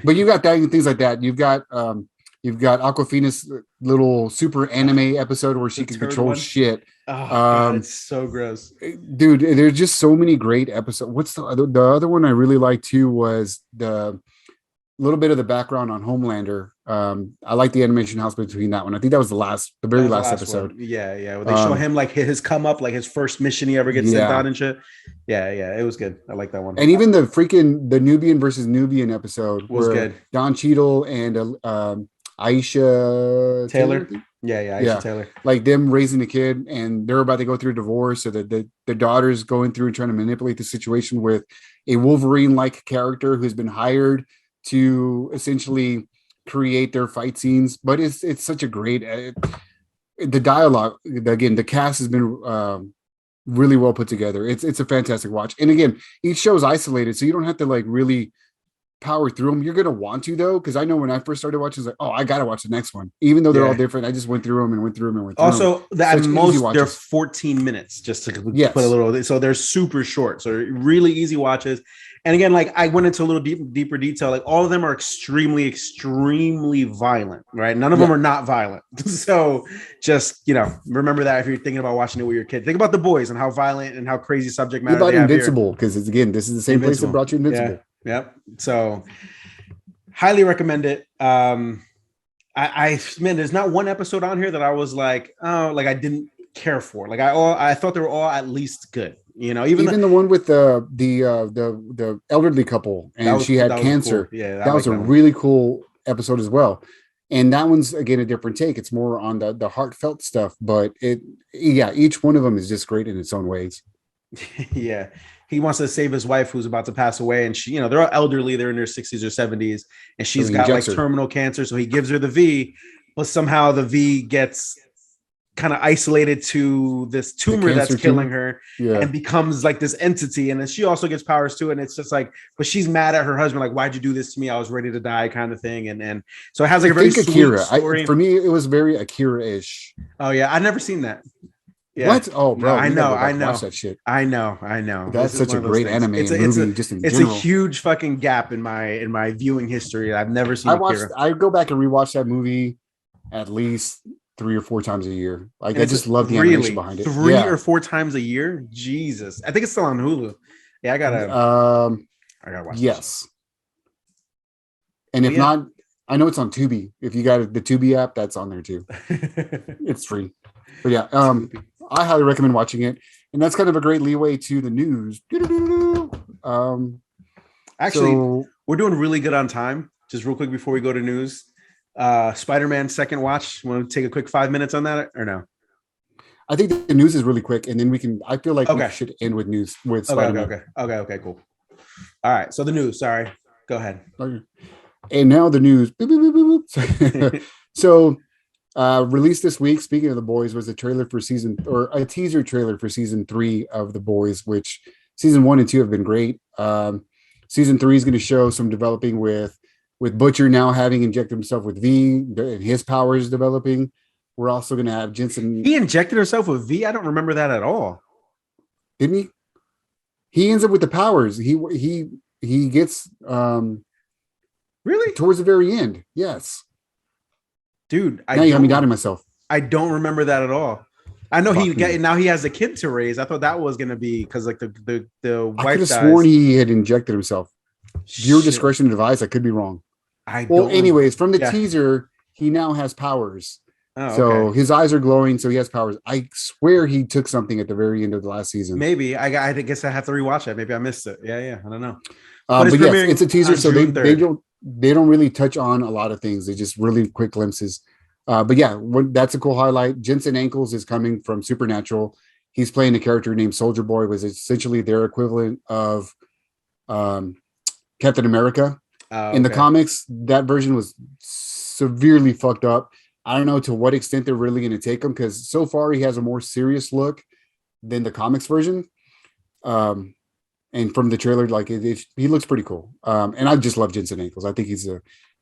But you got things like that. You've got Aquafina's little super anime episode where she can control shit. Oh, God, it's so gross, dude. There's just so many great episodes. What's the other one I really liked too was the little bit of the background on Homelander. I like the animation house between that one. I think that was the very last episode. One. Yeah. Where they show him like his come up, like his first mission he ever gets sent out and shit. Yeah, it was good. I like that one. And even the Nubian versus Nubian episode was good. Don Cheadle and Aisha Taylor. Aisha Taylor. Like them raising a kid, and they're about to go through a divorce, so that the daughter's going through and trying to manipulate the situation with a Wolverine-like character who's been hired to essentially create their fight scenes. But it's such a great the dialogue. Again, the cast has been really well put together. It's a fantastic watch. And again, each show is isolated, so you don't have to like really power through them. You're gonna want to though, because I know when I first started watching, I was like, oh, I gotta watch the next one, even though they're all different. I just went through them and went through them. Also, at most they're 14 minutes, just to put a little. So they're super short, so really easy watches. And again, like I went into a little deeper detail. Like all of them are extremely, extremely violent, right? None of them are not violent. So just remember that if you're thinking about watching it with your kid. Think about The Boys and how violent and how crazy subject matter. What about Invincible? Because it's again, this is the same place that brought you Invincible. Yep. So highly recommend it. Man, there's not one episode on here that I was like, oh, like I didn't care for. Like I thought they were all at least good. Even the one with the elderly couple and she had cancer. Cool. Yeah, that was a really cool episode as well. And that one's again a different take. It's more on the heartfelt stuff, but each one of them is just great in its own ways. Yeah. He wants to save his wife who's about to pass away. And she, they're all elderly. They're in their 60s or 70s. And she's got like terminal cancer. So he gives her the V, but somehow the V gets kind of isolated to this tumor that's killing her and becomes like this entity. And then she also gets powers too. And it's just like, but she's mad at her husband. Like, why'd you do this to me? I was ready to die kind of thing. And so it has like a very sweet Akira. story. For me, it was very Akira-ish. Oh yeah. I've never seen that. Yeah. What? Oh, No, bro, I you gotta know, go back I and know, watch that shit. I know. That's This is such one a of those great things. anime and movie, just in It's a general. huge fucking gap in my viewing history. I've never seen Akira, I go back and rewatch that movie at least 3 or 4 times a year. Like and I it's just love the animation really behind it. 3 or 4 times a year. Jesus, I think it's still on Hulu. Yeah, I gotta watch this Yes. And shit. if not, I know it's on Tubi. If you got the Tubi app, that's on there too. Yeah. It's free. But yeah, I highly recommend watching it. And that's kind of a great leeway to the news. Actually, So we're doing really good on time. Just real quick before we go to news, Spider-Man second watch. Want to take a quick 5 minutes on that or no? I think the news is really quick, and then I feel like we Okay. should end with news with Okay, Spider-Man. okay, cool. All right, so the news. Sorry, go ahead. And now the news. Boop, boop, boop, boop. So released this week, speaking of The Boys, was a trailer for a teaser trailer for season 3 of The Boys, which season 1 and 2 have been great. Season 3 is going to show some developing with Butcher now having injected himself with V and his powers developing. We're also going to have Jensen. He injected himself with V. I don't remember that at all. Didn't he? He ends up with the powers. He gets Really towards the very end. Yes, dude. now you got me doubting myself. I don't remember that at all. I know Fuck now he has a kid to raise. I thought that was gonna be because like the I wife could have dies. sworn he had injected himself. Viewer Shit. discretion advised. I could be wrong. Well, Anyways, from the teaser, he now has powers. Oh, So okay. his eyes are glowing, so he has powers. I swear he took something at the very end of the last season. Maybe I guess I have to rewatch it. Maybe I missed it. Yeah. I don't know. But yes, it's a teaser, so they 3rd. they don't really touch on a lot of things. They just really quick glimpses. But yeah, that's a cool highlight. Jensen Ankles is coming from Supernatural. He's playing a character named Soldier Boy, was essentially their equivalent of Captain America. In the comics, that version was severely fucked up. I don't know to what extent they're really going to take him, because so far he has a more serious look than the comics version. And from the trailer, like he looks pretty cool. And I just love Jensen Ankles. I think he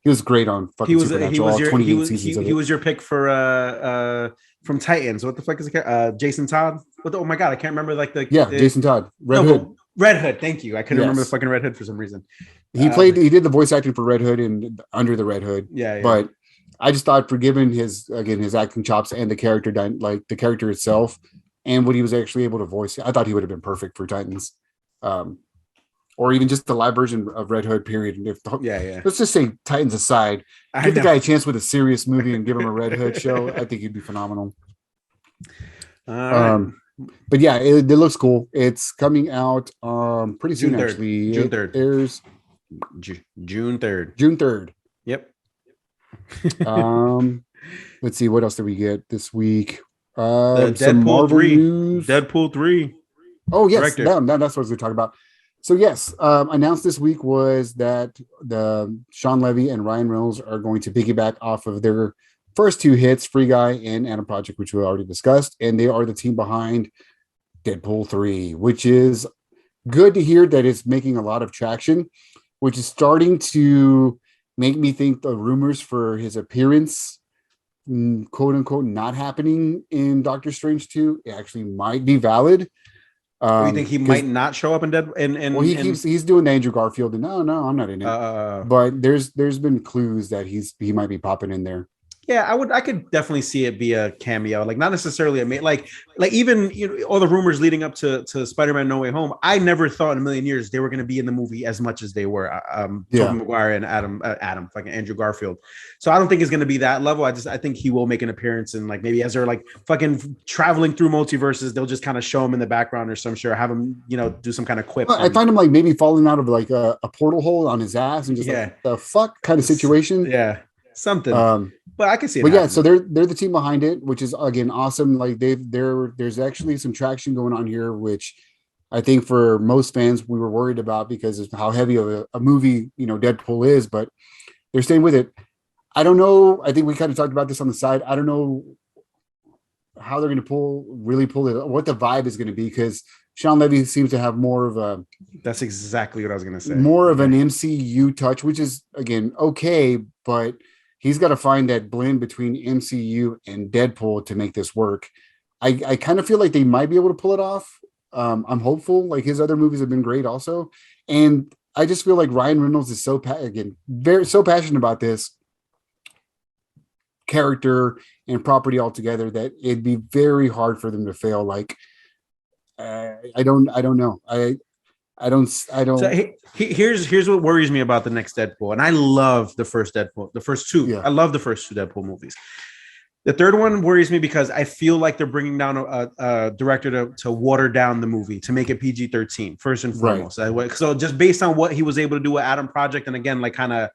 was great on fucking Supernatural. He was your pick for from Titans. What the fuck is it? Jason Todd. Oh my god, I can't remember Jason Todd. Red Hood. Red Hood. Thank you. I couldn't remember the fucking Red Hood for some reason. He did the voice acting for Red Hood and Under the Red Hood. Yeah. But I just thought, for given his acting chops and the character, like the character itself, and what he was actually able to voice, I thought he would have been perfect for Titans, or even just the live version of Red Hood. Period. Let's just say Titans aside, give the guy a chance with a serious movie and give him a Red Hood show. I think he'd be phenomenal. But yeah, it looks cool. It's coming out pretty soon. Actually, June 3rd. Airs June 3rd. June 3rd. Yep. Let's see, what else did we get this week? Some Marvel news. Deadpool 3. Oh yes, that's what I was going to talk about. So yes, announced this week was that the Sean Levy and Ryan Reynolds are going to piggyback off of their first 2 hits, Free Guy and Atom Project, which we already discussed, and they are the team behind Deadpool 3, which is good to hear that it's making a lot of traction, which is starting to make me think the rumors for his appearance, quote unquote, not happening in Doctor Strange 2 actually might be valid. You think he might not show up in Dead? Well, he's doing the Andrew Garfield, and no, I'm not in it. But there's been clues that he might be popping in there. Yeah, I could definitely see it be a cameo, like not necessarily like even all the rumors leading up to Spider-Man No Way Home. I never thought in a million years they were going to be in the movie as much as they were. Tobey Maguire and Adam, fucking Andrew Garfield. So I don't think it's going to be that level. I think he will make an appearance, and like maybe as they're like fucking traveling through multiverses, they'll just kind of show him in the background or some shit, or have him do some kind of quip. I find him like maybe falling out of like a portal hole on his ass and just like the fuck kind of situation. Yeah, something. But I can see it. But yeah, so they're the team behind it, which is again awesome. Like there's actually some traction going on here, which I think for most fans we were worried about because of how heavy of a movie Deadpool is, but they're staying with it. I don't know. I think we kind of talked about this on the side. I don't know how they're going to pull it, what the vibe is going to be, because Sean Levy seems to have more of a. That's exactly what I was going to say. More of an MCU touch, which is again okay, but he's got to find that blend between MCU and Deadpool to make this work. I kind of feel like they might be able to pull it off. I'm hopeful. Like his other movies have been great also, and I just feel like Ryan Reynolds is so so passionate about this character and property altogether that it'd be very hard for them to fail. Like I don't know. I don't. So here's what worries me about the next Deadpool, and I love the first Deadpool, the first two. Yeah. I love the first two Deadpool movies. The third one worries me because I feel like they're bringing down a director to water down the movie, to make it PG-13 first and foremost. Right. So just based on what he was able to do with Adam Project, and again, like kind of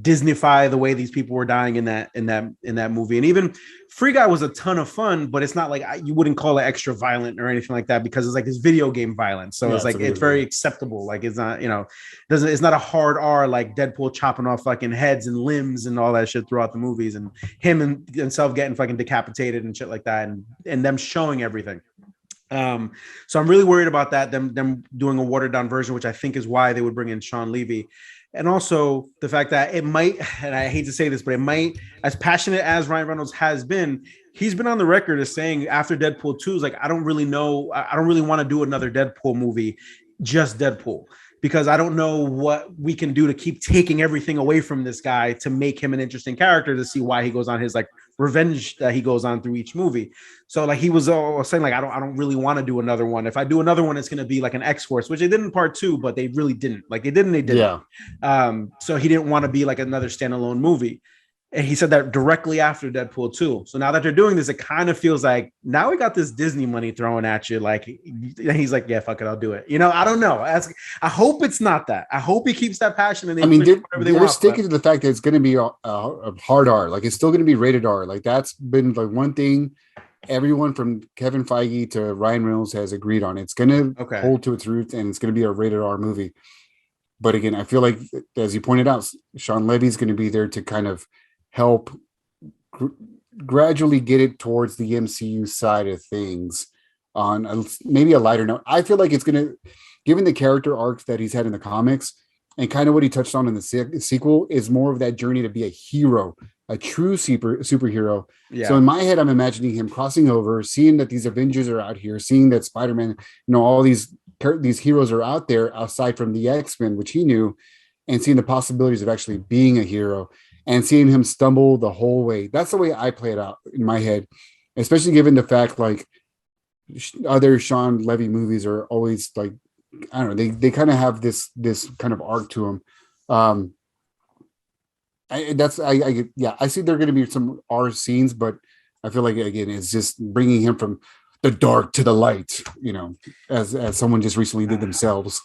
Disneyfy the way these people were dying in that movie. And even Free Guy was a ton of fun, but it's not like you wouldn't call it extra violent or anything like that, because it's like this video game violence. So it's like it's very acceptable. Like it's not, it's not a hard R like Deadpool chopping off fucking heads and limbs and all that shit throughout the movies, and him himself getting fucking decapitated and shit like that, and them showing everything. So I'm really worried about that, them doing a watered down version, which I think is why they would bring in Sean Levy. And also the fact that it might, and I hate to say this, but it might, as passionate as Ryan Reynolds has been, he's been on the record as saying after Deadpool 2 is like, I don't really want to do another Deadpool movie, just Deadpool, because I don't know what we can do to keep taking everything away from this guy to make him an interesting character, to see why he goes on his like revenge that he goes on through each movie. So like he was saying like, I don't really want to do another one. If I do another one, it's going to be like an X-Force, which they did in part 2, but they really didn't. Like they didn't. Yeah. So he didn't want to be like another standalone movie. And he said that directly after Deadpool 2. So now that they're doing this, it kind of feels like now we got this Disney money thrown at you. Like he's like, yeah, fuck it, I'll do it. I don't know. I hope it's not that. I hope he keeps that passion. And they're sticking to the fact that it's going to be a hard R. Like it's still going to be rated R. Like that's been like one thing everyone from Kevin Feige to Ryan Reynolds has agreed on. It's going to hold to its roots, and it's going to be a rated R movie. But again, I feel like, as you pointed out, Sean Levy's going to be there to kind of help gradually get it towards the MCU side of things on maybe a lighter note. I feel like it's going to, given the character arcs that he's had in the comics and kind of what he touched on in the sequel, is more of that journey to be a hero, a true superhero. Yeah. So in my head, I'm imagining him crossing over, seeing that these Avengers are out here, seeing that Spider-Man, all these heroes are out there outside from the X-Men, which he knew, and seeing the possibilities of actually being a hero. And seeing him stumble the whole way. That's the way I play it out in my head, especially given the fact like other Sean Levy movies are always like, I don't know, they kind of have this kind of arc to them. I see there are going to be some R scenes, but I feel like, again, it's just bringing him from the dark to the light, as someone just recently did themselves.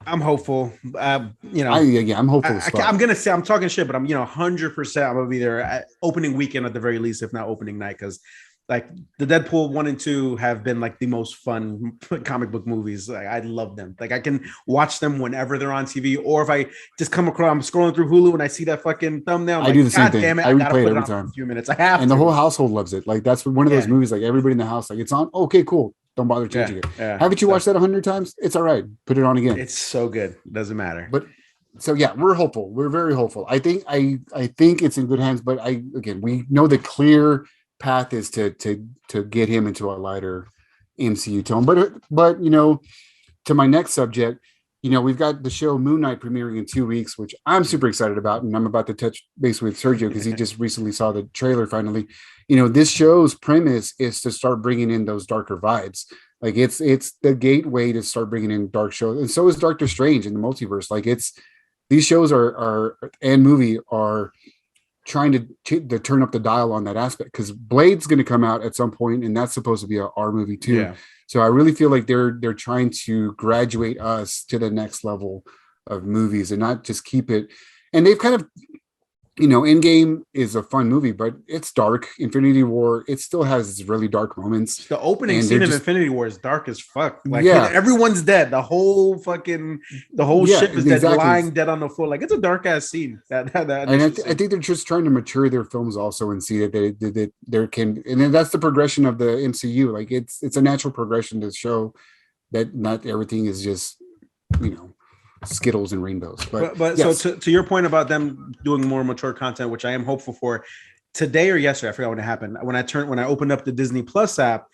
I'm hopeful. I'm hopeful. I'm gonna say I'm talking shit, but I'm 100%. I'm gonna be there at opening weekend at the very least, if not opening night, because like the Deadpool 1 and 2 have been like the most fun comic book movies. Like I love them. Like I can watch them whenever they're on TV, or if I just come across, I'm scrolling through Hulu and I see that fucking thumbnail. I do the same thing. Damn it, I gotta replay put it every on time. For a few minutes. I have, and the whole household loves it. Like that's one of those movies. Like everybody in the house, like it's on. Okay, cool. Don't bother changing it. Yeah. Haven't you watched that 100 times? It's all right. Put it on again. It's so good. It doesn't matter. But so yeah, we're hopeful. We're very hopeful. I think it's in good hands. But we know the clear path is to get him into a lighter MCU tone. But to my next subject, we've got the show Moon Knight premiering in 2 weeks, which I'm super excited about, and I'm about to touch base with Sergio because he just recently saw the trailer finally. This show's premise is to start bringing in those darker vibes. Like it's the gateway to start bringing in dark shows, and so is Doctor Strange in the multiverse. Like these shows are and movie are trying to turn up the dial on that aspect, because Blade's going to come out at some point, and that's supposed to be a R movie too. Yeah. So I really feel like they're trying to graduate us to the next level of movies and not just keep it. And they've kind of, Endgame is a fun movie, but it's dark. Infinity War, it still has its really dark moments. The opening scene of Infinity War is dark as fuck. Like everyone's dead. The whole ship is dead, lying dead on the floor. Like it's a dark ass scene. I think they're just trying to mature their films also and see that there can, and then that's the progression of the MCU. Like it's a natural progression to show that not everything is just Skittles and rainbows. But yes. So to your point about them doing more mature content, which I am hopeful for, today or yesterday, I forgot when it happened. When I opened up the Disney Plus app,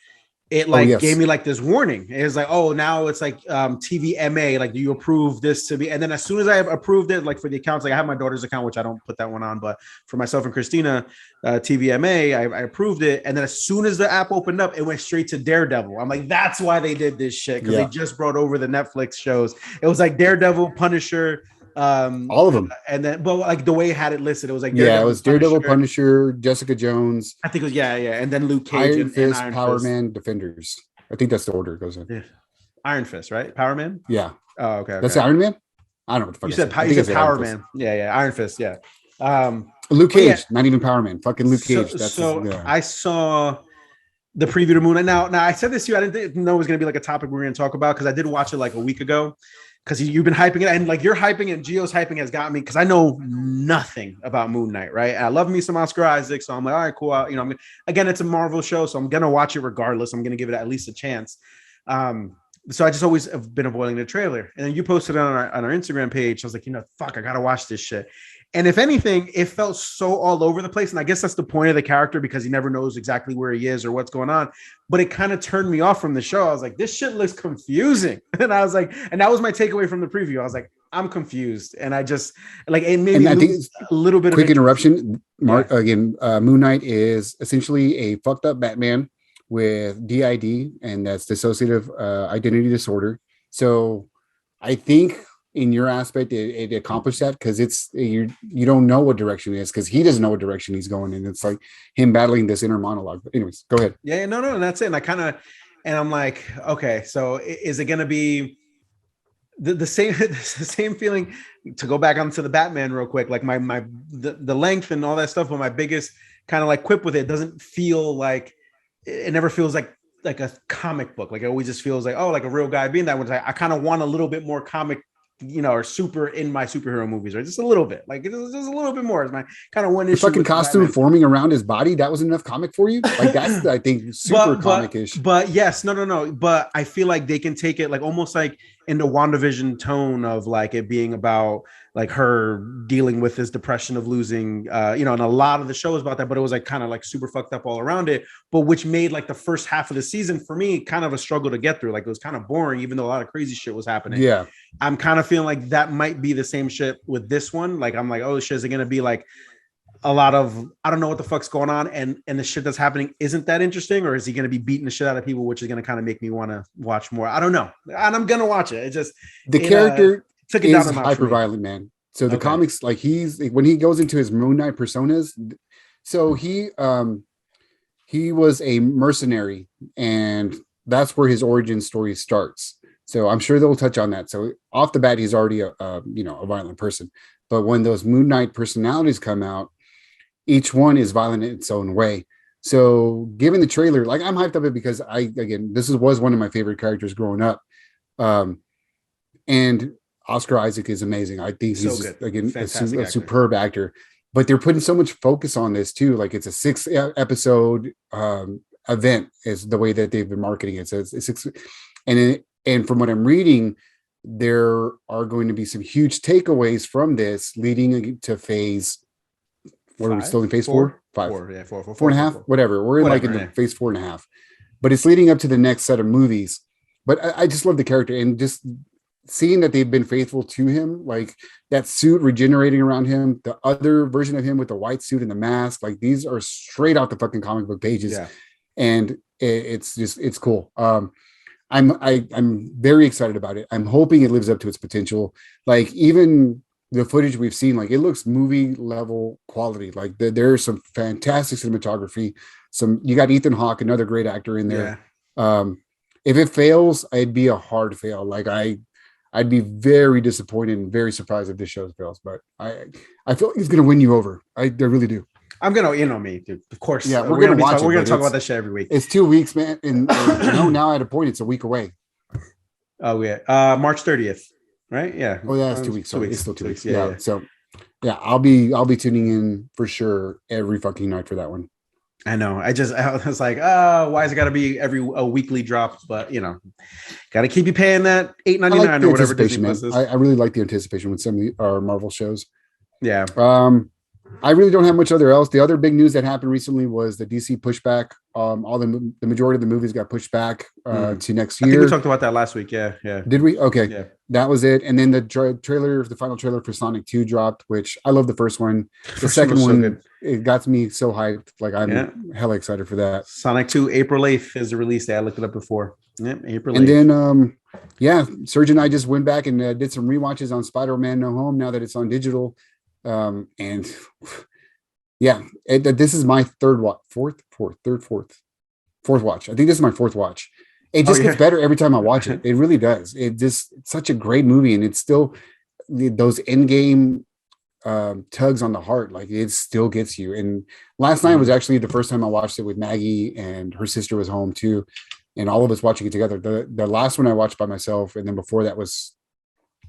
it like gave me like this warning. It was like, oh, now it's like TVMA, like, do you approve this to be? And then as soon as I approved it, like for the accounts, like I have my daughter's account, which I don't put that one on, but for myself and Christina, TVMA, I approved it. And then as soon as the app opened up, it went straight to Daredevil. I'm like, that's why they did this shit, because they just brought over the Netflix shows. It was like Daredevil, Punisher, all of them, and then but like the way it had it listed, it was like Daredevil, it was Daredevil, Punisher, Jessica Jones, I think it was and then Luke Cage, Iron Fist, and Power Man, Defenders. I think that's the order it goes in. Yeah. Iron Fist, right? Power Man. Yeah. Oh, okay. That's Iron Man. I don't know what the fuck you said. You said Power Man. Yeah, Iron Fist. Yeah. Luke Cage, not even Power Man. Fucking Luke Cage. I saw the preview to Moon Knight. Now I said this to you. I didn't know it was going to be like a topic we were going to talk about, because I did watch it like a week ago. Because you've been hyping it, and like you're hyping it, Gio's hyping has got me, because I know nothing about Moon Knight, right? And I love me some Oscar Isaac, so I'm like, all right, cool. Again, it's a Marvel show, so I'm gonna watch it regardless. I'm gonna give it at least a chance. So I just always have been avoiding the trailer, and then you posted it on our Instagram page. I was like, fuck, I gotta watch this shit. And if anything, it felt so all over the place. And I guess that's the point of the character, because he never knows exactly where he is or what's going on. But it kind of turned me off from the show. I was like, this shit looks confusing. And I was like, and that was my takeaway from the preview. I was like, I'm confused. And I just like, it made me lose a little bit quick interruption. Mark, again, Moon Knight is essentially a fucked up Batman with DID, and that's dissociative identity disorder. So I think in your aspect, it accomplished that, because it's you don't know what direction it is, because he doesn't know what direction he's going in. It's like him battling this inner monologue. But anyways, go ahead. Yeah, no, and that's it. And I'm like, okay, so is it going to be the same feeling? To go back onto the Batman real quick, like the length and all that stuff, but my biggest kind of like quip with it doesn't feel like, it never feels like a comic book. Like it always just feels like, oh, like a real guy being that one. I kind of want a little bit more comic, or super in my superhero movies, right? Just a little bit, like just a little bit more is my kind of one issue. Fucking costume forming around his body, that was enough comic for you? Like that's I think super comic-ish. But yes, no. But I feel like they can take it like almost like in the WandaVision tone of like it being about like her dealing with this depression of losing, and a lot of the show is about that, but it was like kind of like super fucked up all around it, but which made like the first half of the season for me kind of a struggle to get through. Like it was kind of boring, even though a lot of crazy shit was happening. Yeah. I'm kind of feeling like that might be the same shit with this one. Like, I'm like, oh shit, is it going to be like a lot of, I don't know what the fuck's going on. And the shit that's happening isn't that interesting, or is he going to be beating the shit out of people, which is going to kind of make me want to watch more. I don't know. And I'm going to watch it. It just, character took it down is hyper violent, man. So the comics, like when he goes into his Moon Knight personas, so he was a mercenary, and that's where his origin story starts. So I'm sure they'll touch on that. So off the bat, he's already a violent person. But when those Moon Knight personalities come out, each one is violent in its own way. So given the trailer, like I'm hyped up it because this was one of my favorite characters growing up. And Oscar Isaac is amazing. I think he's a superb actor. But they're putting so much focus on this too. Like it's a 6 episode event is the way that they've been marketing it. So it's 6, and from what I'm reading, there are going to be some huge takeaways from this leading to phase. What are we still in phase 4? 5. 4.5. Whatever. We're in phase 4.5. But it's leading up to the next set of movies. But I just love the character, and just seeing that they've been faithful to him, like that suit regenerating around him, the other version of him with the white suit and the mask, like these are straight out the fucking comic book pages. Yeah. And it's cool. I'm very excited about it. I'm hoping it lives up to its potential. Like even the footage we've seen, like it looks movie level quality. Like there's some fantastic cinematography. You got Ethan Hawke, another great actor in there. Yeah. If it fails, it'd be a hard fail. Like I'd be very disappointed and very surprised if this show fails. But I feel like it's gonna win you over. I really do. I'm gonna, me, dude. Of course. Yeah, we're gonna watch it. We're gonna talk about that shit every week. It's 2 weeks, man. And now at a point, it's a week away. Oh yeah, March 30th, right? Yeah. Oh yeah, it's 2 weeks. Sorry, it's still 2 weeks. Yeah. So yeah, I'll be tuning in for sure every fucking night for that one. I know. I was like, oh, why has it got to be a weekly drop? But got to keep you paying that $8.99 or whatever Disney Plus is. I really like the anticipation with some of our Marvel shows. Yeah. I really don't have much other else. The other big news that happened recently was the DC pushback. All the majority of the movies got pushed back to next year. I think we talked about that last week. Yeah. Did we? Okay, yeah. That was it. And then the final trailer for Sonic 2 dropped, which I love the first one. The second one, it got me so hyped. Like I'm hella excited for that. Sonic 2, April 8th is the release day. I looked it up before. Yep, April 8th. And then Serg and I just went back and did some rewatches on Spider-Man No Home now that it's on digital. And this is my fourth watch. I think this is my fourth watch. It just gets better every time I watch it. It really does. It's such a great movie, and it's still those end game tugs on the heart. Like it still gets you. And last night was actually the first time I watched it with Maggie, and her sister was home too, and all of us watching it together. The last one I watched by myself, and then before that was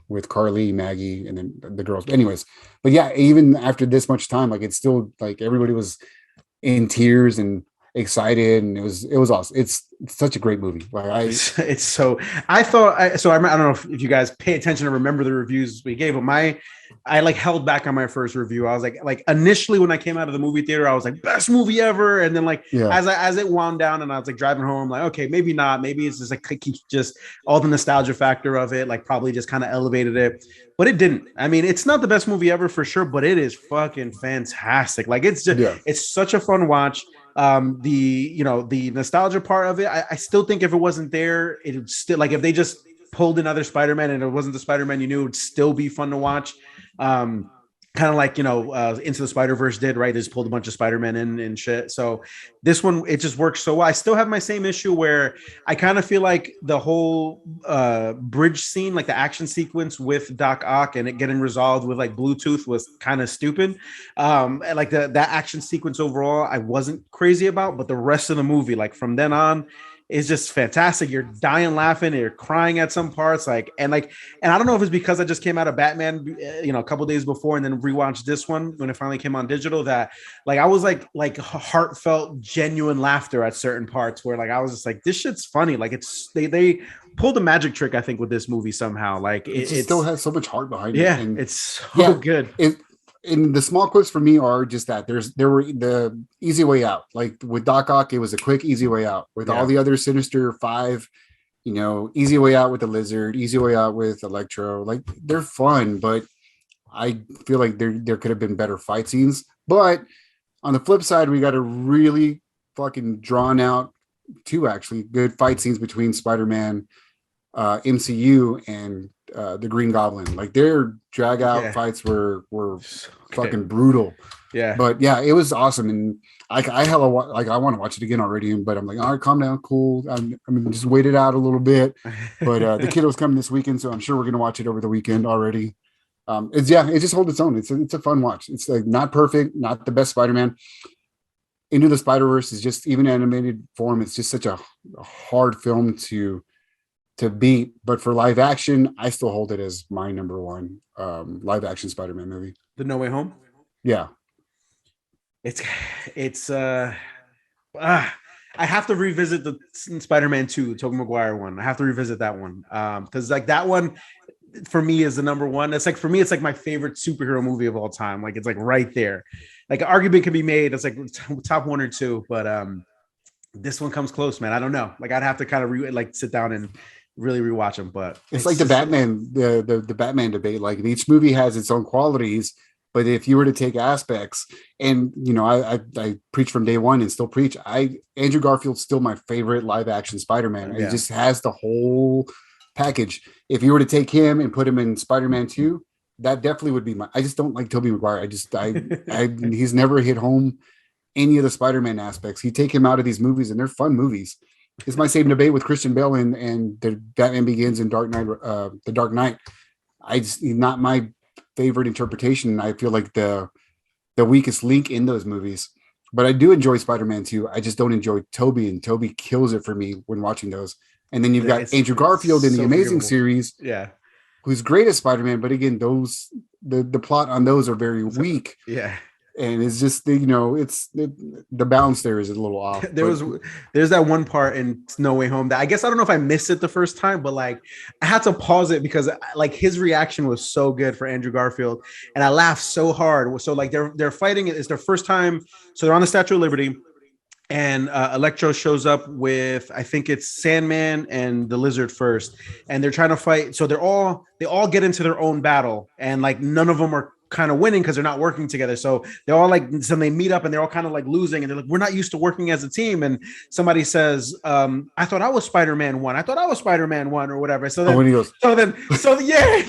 with Carly, Maggie, and then the girls. Anyways, but yeah, even after this much time, like it's still like everybody was in tears and excited, and it was awesome. It's such a great movie. Like I don't know if you guys pay attention or remember the reviews we gave, but I like held back on my first review. I was like initially when I came out of the movie theater, I was like best movie ever, and then as it wound down and I was like driving home, like okay, maybe not, maybe it's just like just all the nostalgia factor of it, like probably just kind of elevated it, but it didn't. I mean, it's not the best movie ever for sure, but it is fucking fantastic. Like it's just it's such a fun watch. The nostalgia part of it, I still think if it wasn't there, it would still, like if they just pulled another Spider-Man and it wasn't the Spider-Man you knew, it would still be fun to watch. Kind of like Into the Spider-Verse did, right? They just pulled a bunch of Spider-Man in and shit. So this one, it just works so well. I still have my same issue where I kind of feel like the whole bridge scene, like the action sequence with Doc Ock and it getting resolved with like Bluetooth was kind of stupid. And like that action sequence overall, I wasn't crazy about, but the rest of the movie, like from then on, is just fantastic. You're dying laughing, you're crying at some parts, and I don't know if it's because I just came out of Batman, a couple days before, and then rewatched this one when it finally came on digital. That like I was like heartfelt, genuine laughter at certain parts where like I was just like, this shit's funny. Like it's they pulled a magic trick, I think, with this movie somehow. Like it still has so much heart behind it. Yeah, and it's so good. And the small quips for me are just that there were the easy way out. Like with Doc Ock, it was a quick, easy way out. With all the other Sinister Five, easy way out with the Lizard, easy way out with Electro. Like they're fun, but I feel like there could have been better fight scenes. But on the flip side, we got a really fucking drawn out two actually good fight scenes between Spider-Man, MCU, and the Green Goblin. Like their drag out fights were fucking brutal. Yeah, but yeah, it was awesome, and I want to watch it again already. But I'm like, all right, calm down, cool. I'm just wait it out a little bit. But the kiddo's coming this weekend, so I'm sure we're gonna watch it over the weekend already. It just holds its own. It's a fun watch. It's like not perfect, not the best Spider-Man. Into the Spider-Verse is just, even animated form, it's just such a hard film to beat, but for live action, I still hold it as my number one live action Spider-Man movie. The No Way Home? Yeah. I have to revisit the Spider-Man 2, the Tobey Maguire one. I have to revisit that one. Because like that one for me is the number one. It's like, for me, it's like my favorite superhero movie of all time. Like it's like right there. Like an argument can be made. It's like top one or two, but this one comes close, man. I don't know. Like I'd have to kind of sit down and really rewatch them, but it's like the Batman, the Batman debate. Like each movie has its own qualities, but if you were to take aspects, and I preach from day one and still preach, Andrew Garfield's still my favorite live action Spider-Man. It just has the whole package. If you were to take him and put him in Spider-Man 2, that definitely would be I just don't like Tobey Maguire. He's never hit home any of the Spider-Man aspects. You take him out of these movies and they're fun movies. It's my same debate with Christian Bale and the Batman Begins and The Dark Knight. He's not my favorite interpretation. I feel like the weakest link in those movies. But I do enjoy Spider-Man 2. I just don't enjoy Tobey, and Tobey kills it for me when watching those. And then you've got Andrew Garfield in the Amazing series, who's great as Spider-Man. But again, the plot on those are very weak. Yeah. And it's just the balance there is a little off. There's that one part in No Way Home that I guess I don't know if I missed it the first time, but like I had to pause it because like his reaction was so good for Andrew Garfield, and I laughed so hard. So like they're fighting. It's their first time, so they're on the Statue of Liberty, and Electro shows up with, I think it's Sandman and the Lizard first, and they're trying to fight. So they all get into their own battle, and like none of them are kind of winning because they're not working together. So they're all like, so they meet up and they're all kind of like losing, and they're like, we're not used to working as a team. And somebody says, I thought I was Spider-Man 1. I thought I was Spider-Man 1 or whatever. So then, when he goes, so yeah,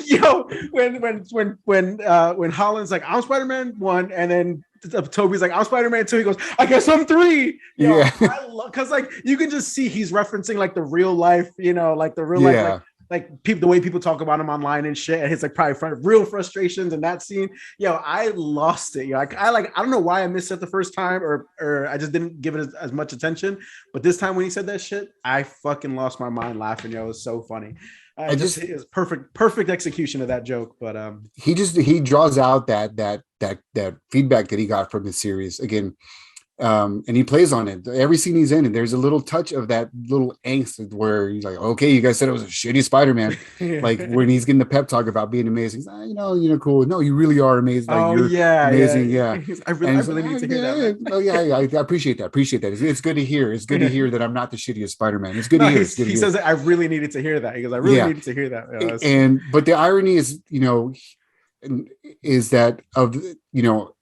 when Holland's like, I'm Spider-Man 1, and then Toby's like, I'm Spider-Man 2. He goes, I guess I'm 3. Yeah. I love, because like you can just see he's referencing like the real life, like the real life, like people, the way people talk about him online and shit. And it's like probably real frustrations in that scene. I lost it. I don't know why I missed it the first time, or I just didn't give it as much attention. But this time when he said that shit, I fucking lost my mind laughing. It was so funny. It was perfect execution of that joke. But he draws out that feedback that he got from the series again, and he plays on it every scene he's in, and there's a little touch of that little angst where he's like, okay, you guys said it was a shitty Spider-Man. Like when he's getting the pep talk about being amazing, he's like, cool, no, you really are amazing. Like, you're amazing. Yeah. I really need to hear that. Oh yeah, I appreciate that. It's good to hear. It's good to hear that I'm not the shittiest Spider-Man. It's good to hear. He says I really needed to hear that. He goes, I really needed to hear that. But the irony is, is that of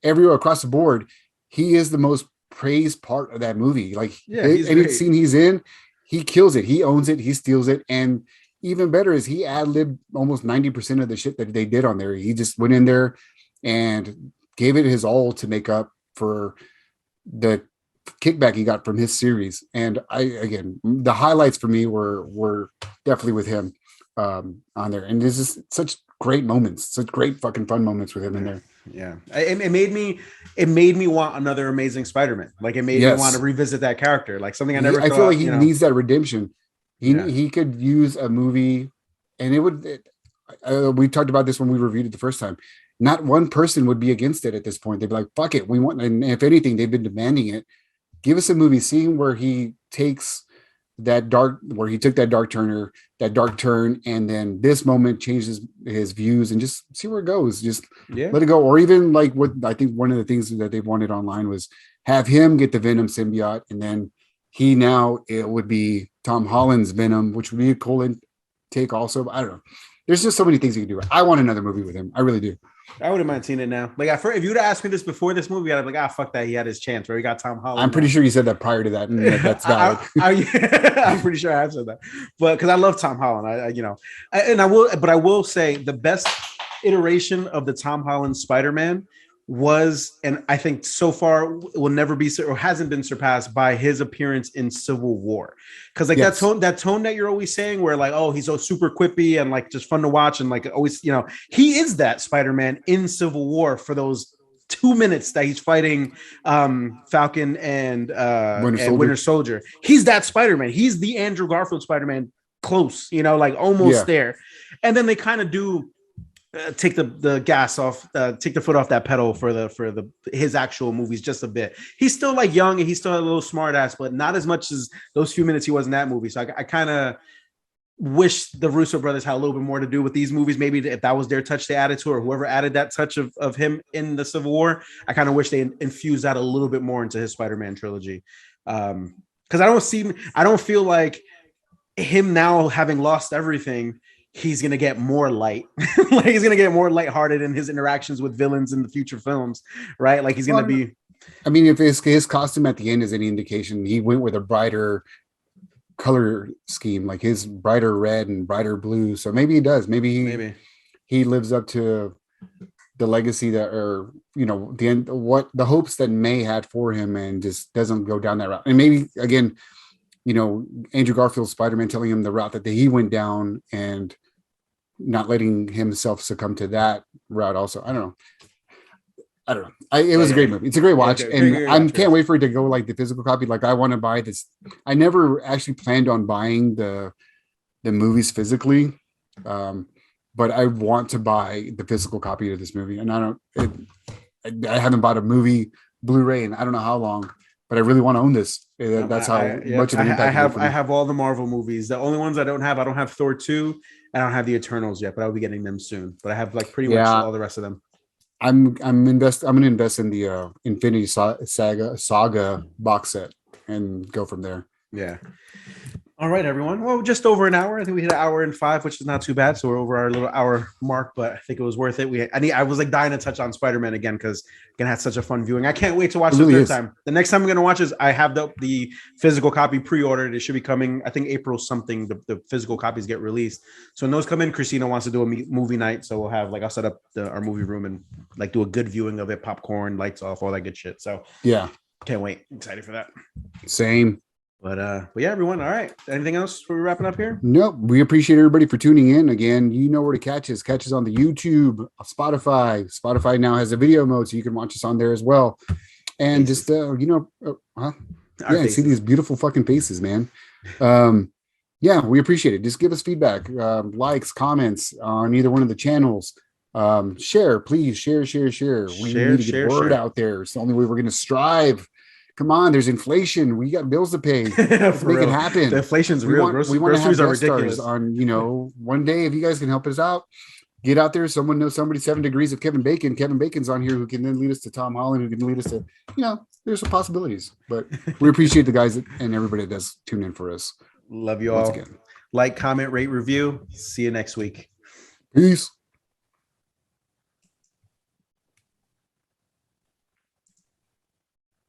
everywhere across the board, he is the most praised part of that movie. Like any scene he's in, he kills it. He owns it. He steals it. And even better is he ad-libbed almost 90% of the shit that they did on there. He just went in there and gave it his all to make up for the kickback he got from his series. And the highlights for me were definitely with him on there. And this is such great moments, such great fucking fun moments with him in there. Yeah, it made me want another Amazing Spider-Man. Like it made me want to revisit that character, like something I never. I feel like he needs that redemption. He could use a movie, and it would. We talked about this when we reviewed it the first time. Not one person would be against it at this point. They'd be like, "Fuck it, we want." And if anything, they've been demanding it. Give us a movie scene where he takes where he took that dark turn, and then this moment changes his views, and just see where it goes. Just let it go. Or even like what I think one of the things that they wanted online was have him get the Venom symbiote, and then it would be Tom Holland's Venom, which would be a cool take also. I don't know. There's just so many things you can do. I want another movie with him. I really do. I wouldn't mind seeing it now. Like if you would have asked me this before this movie, I'd be like, fuck that. He had his chance where he got Tom Holland. I'm pretty sure you said that prior to that. And that's valid. I'm pretty sure I have said that, but because I love Tom Holland, I will say the best iteration of the Tom Holland Spider-Man was, and I think so far will never be or hasn't been surpassed by his appearance in Civil War. Because like that tone that you're always saying where like, oh, he's so super quippy and like just fun to watch, and like always, he is that Spider-Man in Civil War for those 2 minutes that he's fighting Falcon and Winter Soldier. He's that Spider-Man. He's the Andrew Garfield Spider-Man close, like almost there. And then they kind of do take the gas off, take the foot off that pedal for his actual movies just a bit. He's still like young and he's still a little smart ass, but not as much as those few minutes he was in that movie. So I kind of wish the Russo brothers had a little bit more to do with these movies. Maybe if that was their touch they added to, or whoever added that touch of him in the Civil War, I kind of wish they infused that a little bit more into his Spider-Man trilogy. Because I don't feel like him now having lost everything, he's gonna get more light. Like he's gonna get more lighthearted in his interactions with villains in the future films, right? Like he's gonna be. I mean, if his costume at the end is any indication, he went with a brighter color scheme, like his brighter red and brighter blue. So maybe he does. Maybe he lives up to the legacy that, or the end, what the hopes that May had for him, and just doesn't go down that route. And maybe again, Andrew Garfield's Spider-Man telling him the route that he went down and not letting himself succumb to that route also. I don't know. It was a great movie. It's a great watch. And I can't wait for it to go like the physical copy. Like I want to buy this. I never actually planned on buying the movies physically. But I want to buy the physical copy of this movie. And I haven't bought a movie Blu-ray in I don't know how long, but I really want to own this. That's how much of an impact. I have all the Marvel movies. The only ones I don't have Thor 2. I don't have the Eternals yet, but I'll be getting them soon. But I have like pretty much all the rest of them. I'm gonna invest in the Infinity Saga box set and go from there. Yeah. All right, everyone. Well, just over an hour. I think we hit an hour and 5, which is not too bad. So we're over our little hour mark, but I think it was worth it. I was like dying to touch on Spider-Man again because again had such a fun viewing. I can't wait to watch it the third time. The next time I'm gonna watch is I have the physical copy pre-ordered. It should be coming. I think April something. The physical copies get released. So when those come in, Christina wants to do a movie night. So we'll have I'll set up our movie room and do a good viewing of it. Popcorn, lights off, all that good shit. So yeah, can't wait. Excited for that. Same. But yeah, everyone. All right. Anything else before we wrapping up here? Nope. We appreciate everybody for tuning in. Again, you know where to catch us. Catch us on the YouTube, Spotify. Spotify now has a video mode, so you can watch us on there as well. And faces. See these beautiful fucking faces, man. Yeah, we appreciate it. Just give us feedback, likes, comments on either one of the channels. Share, please. Share. We need to get word out there. It's the only way we're going to strive. Come on, there's inflation. We got bills to pay. Let's make it happen. The inflation's real. We want to have are ridiculous. On one day, if you guys can help us out, get out there. Someone knows somebody. 7 Degrees of Kevin Bacon. Kevin Bacon's on here who can then lead us to Tom Holland, who can lead us to there's some possibilities. But we appreciate the guys and everybody that does tune in for us. Love you all. Like, comment, rate, review. See you next week. Peace.